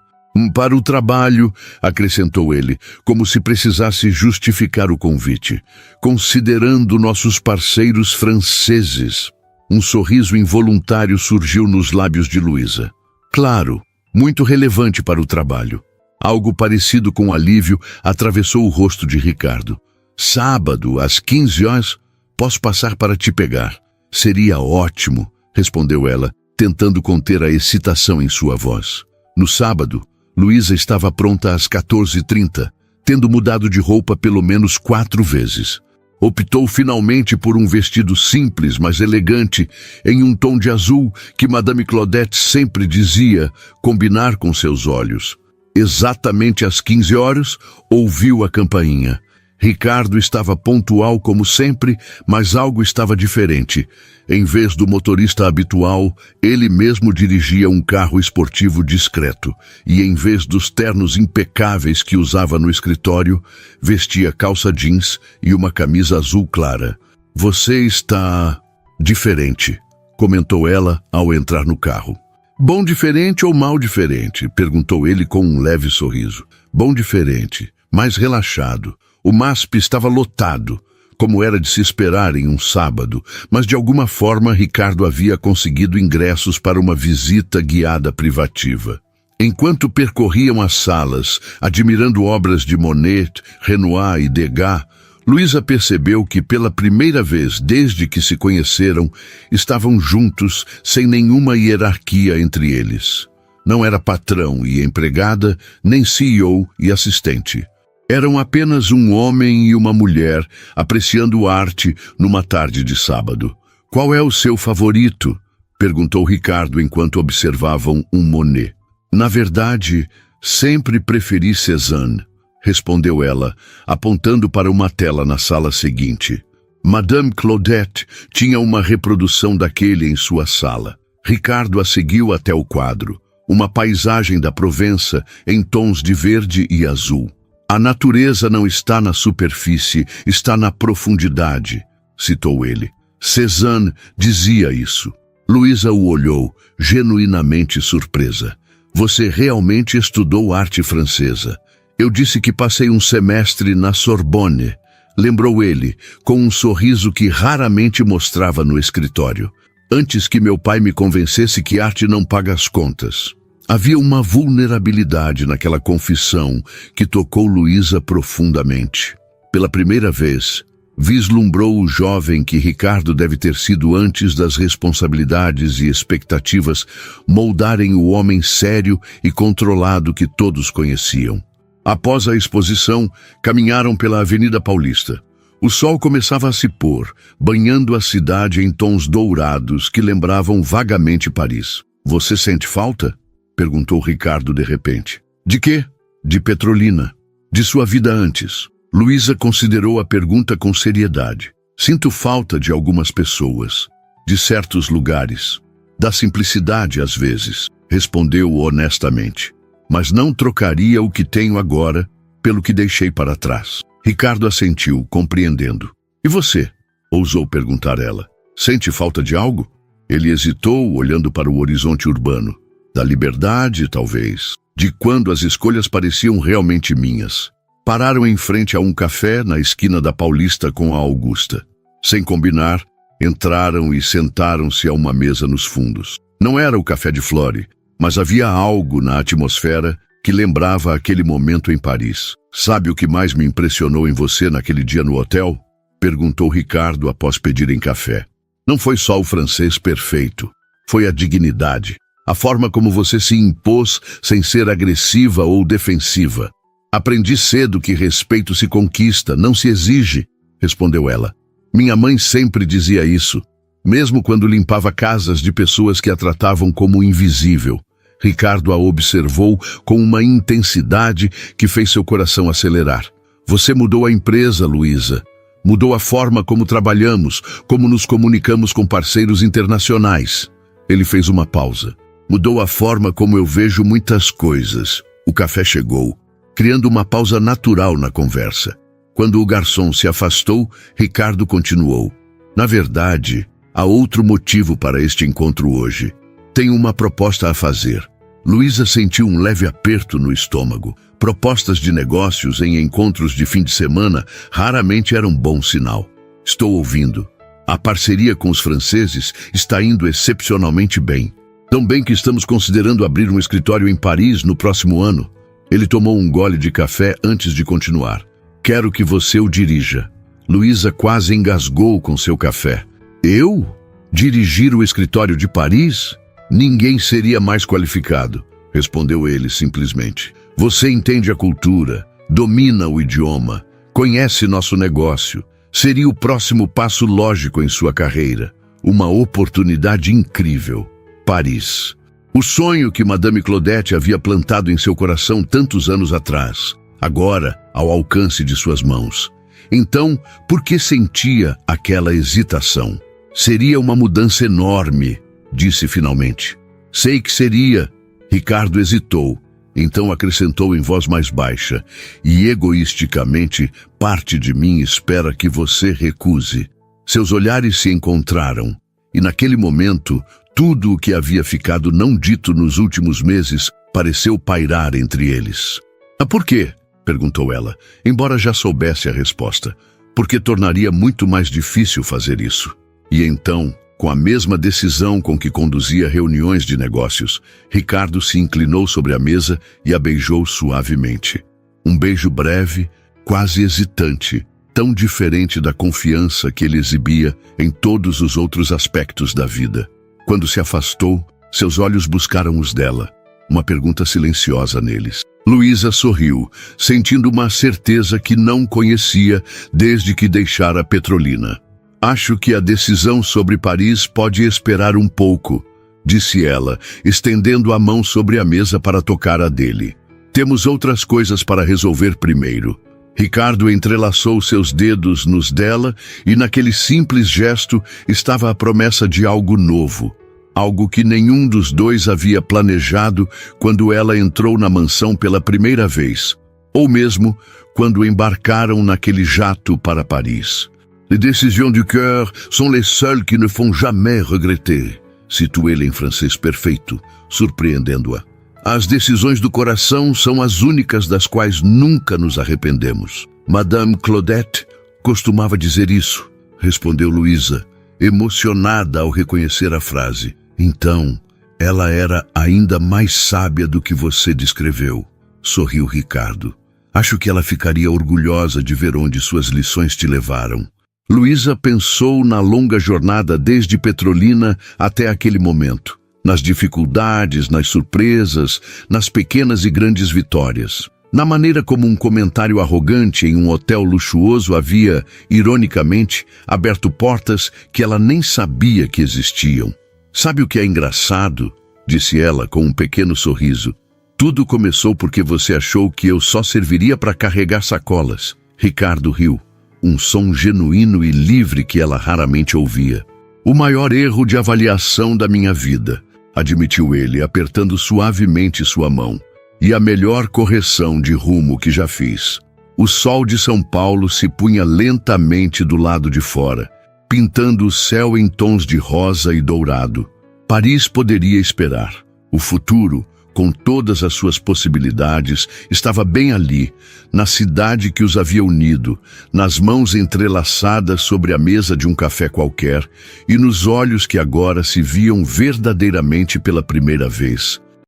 "Para o trabalho", acrescentou ele, como se precisasse justificar o convite. "Considerando nossos parceiros franceses." Um sorriso involuntário surgiu nos lábios de Luísa. "Claro, muito relevante para o trabalho." Algo parecido com alívio atravessou o rosto de Ricardo. "Sábado, às 15 horas, posso passar para te pegar." "Seria ótimo", respondeu ela, tentando conter a excitação em sua voz. No sábado, Luísa estava pronta às 14h30, tendo mudado de roupa pelo menos 4 vezes. Optou finalmente por um vestido simples, mas elegante, em um tom de azul que Madame Claudette sempre dizia combinar com seus olhos. Exatamente às 15 horas, ouviu a campainha. Ricardo estava pontual como sempre, mas algo estava diferente. Em vez do motorista habitual, ele mesmo dirigia um carro esportivo discreto, e em vez dos ternos impecáveis que usava no escritório, vestia calça jeans e uma camisa azul clara. "Você está diferente", comentou ela ao entrar no carro. "Bom diferente ou mal diferente?", perguntou ele com um leve sorriso. "Bom diferente, mais relaxado." O MASP estava lotado, como era de se esperar em um sábado, mas de alguma forma Ricardo havia conseguido ingressos para uma visita guiada privativa. Enquanto percorriam as salas, admirando obras de Monet, Renoir e Degas, Luísa percebeu que pela primeira vez desde que se conheceram, estavam juntos sem nenhuma hierarquia entre eles. Não era patrão e empregada, nem CEO e assistente. Eram apenas um homem e uma mulher apreciando arte numa tarde de sábado. "Qual é o seu favorito?", perguntou Ricardo enquanto observavam um Monet. "Na verdade, sempre preferi Cézanne", respondeu ela, apontando para uma tela na sala seguinte. Madame Claudette tinha uma reprodução daquele em sua sala. Ricardo a seguiu até o quadro, uma paisagem da Provença em tons de verde e azul. A natureza não está na superfície, está na profundidade, citou ele. Cézanne dizia isso. Luísa o olhou, genuinamente surpresa. Você realmente estudou arte francesa? Eu disse que passei um semestre na Sorbonne, lembrou ele, com um sorriso que raramente mostrava no escritório. Antes que meu pai me convencesse que arte não paga as contas. Havia uma vulnerabilidade naquela confissão que tocou Luísa profundamente. Pela primeira vez, vislumbrou o jovem que Ricardo deve ter sido antes das responsabilidades e expectativas moldarem o homem sério e controlado que todos conheciam. Após a exposição, caminharam pela Avenida Paulista. O sol começava a se pôr, banhando a cidade em tons dourados que lembravam vagamente Paris. Você sente falta? Perguntou Ricardo de repente. De quê? De Petrolina. De sua vida antes. Luísa considerou a pergunta com seriedade. Sinto falta de algumas pessoas, de certos lugares, da simplicidade às vezes, respondeu honestamente. Mas não trocaria o que tenho agora pelo que deixei para trás. Ricardo assentiu, compreendendo. E você? Ousou perguntar ela. Sente falta de algo? Ele hesitou, olhando para o horizonte urbano. Da liberdade, talvez. De quando as escolhas pareciam realmente minhas. Pararam em frente a um café na esquina da Paulista com a Augusta. Sem combinar, entraram e sentaram-se a uma mesa nos fundos. Não era o café de Flore, mas havia algo na atmosfera que lembrava aquele momento em Paris. Sabe o que mais me impressionou em você naquele dia no hotel? Perguntou Ricardo após pedirem café. Não foi só o francês perfeito. Foi a dignidade. A forma como você se impôs sem ser agressiva ou defensiva. Aprendi cedo que respeito se conquista, não se exige, respondeu ela. Minha mãe sempre dizia isso, mesmo quando limpava casas de pessoas que a tratavam como invisível. Ricardo a observou com uma intensidade que fez seu coração acelerar. Você mudou a empresa, Luísa. Mudou a forma como trabalhamos, como nos comunicamos com parceiros internacionais. Ele fez uma pausa. Mudou a forma como eu vejo muitas coisas. O café chegou, criando uma pausa natural na conversa. Quando o garçom se afastou, Ricardo continuou. Na verdade, há outro motivo para este encontro hoje. Tenho uma proposta a fazer. Luísa sentiu um leve aperto no estômago. Propostas de negócios em encontros de fim de semana raramente eram bom sinal. Estou ouvindo. A parceria com os franceses está indo excepcionalmente bem. Tão bem que estamos considerando abrir um escritório em Paris no próximo ano. Ele tomou um gole de café antes de continuar. Quero que você o dirija. Luísa quase engasgou com seu café. Eu? Dirigir o escritório de Paris? Ninguém seria mais qualificado, respondeu ele simplesmente. Você entende a cultura, domina o idioma, conhece nosso negócio. Seria o próximo passo lógico em sua carreira. Uma oportunidade incrível. Paris. O sonho que Madame Claudette havia plantado em seu coração tantos anos atrás, agora ao alcance de suas mãos. Então, por que sentia aquela hesitação? Seria uma mudança enorme, disse finalmente. Sei que seria. Ricardo hesitou, então acrescentou em voz mais baixa, e egoisticamente, parte de mim espera que você recuse. Seus olhares se encontraram, e naquele momento, tudo o que havia ficado não dito nos últimos meses pareceu pairar entre eles. Ah, por quê? Perguntou ela, embora já soubesse a resposta. Porque tornaria muito mais difícil fazer isso. E então, com a mesma decisão com que conduzia reuniões de negócios, Ricardo se inclinou sobre a mesa e a beijou suavemente. Um beijo breve, quase hesitante, tão diferente da confiança que ele exibia em todos os outros aspectos da vida. Quando se afastou, seus olhos buscaram os dela, uma pergunta silenciosa neles. Luísa sorriu, sentindo uma certeza que não conhecia desde que deixara Petrolina. Acho que a decisão sobre Paris pode esperar um pouco, disse ela, estendendo a mão sobre a mesa para tocar a dele. Temos outras coisas para resolver primeiro. Ricardo entrelaçou seus dedos nos dela e naquele simples gesto estava a promessa de algo novo. Algo que nenhum dos dois havia planejado quando ela entrou na mansão pela primeira vez. ou mesmo quando embarcaram naquele jato para Paris. Les décisions du cœur sont les seules qui ne font jamais regretter, citou ele em francês perfeito, surpreendendo-a. As decisões do coração são as únicas das quais nunca nos arrependemos. Madame Claudette costumava dizer isso, respondeu Luísa, emocionada ao reconhecer a frase. Então, ela era ainda mais sábia do que você descreveu, sorriu Ricardo. Acho que ela ficaria orgulhosa de ver onde suas lições te levaram. Luísa pensou na longa jornada desde Petrolina até aquele momento, nas dificuldades, nas surpresas, nas pequenas e grandes vitórias. Na maneira como um comentário arrogante em um hotel luxuoso havia, ironicamente, aberto portas que ela nem sabia que existiam. Sabe o que é engraçado? Disse ela com um pequeno sorriso. Tudo começou porque você achou que eu só serviria para carregar sacolas. Ricardo riu, um som genuíno e livre que ela raramente ouvia. O maior erro de avaliação da minha vida, admitiu ele, apertando suavemente sua mão. E a melhor correção de rumo que já fiz. O sol de São Paulo se punha lentamente do lado de fora, pintando o céu em tons de rosa e dourado. Paris poderia esperar. O futuro, com todas as suas possibilidades, estava bem ali, na cidade que os havia unido, nas mãos entrelaçadas sobre a mesa de um café qualquer e nos olhos que agora se viam verdadeiramente pela primeira vez.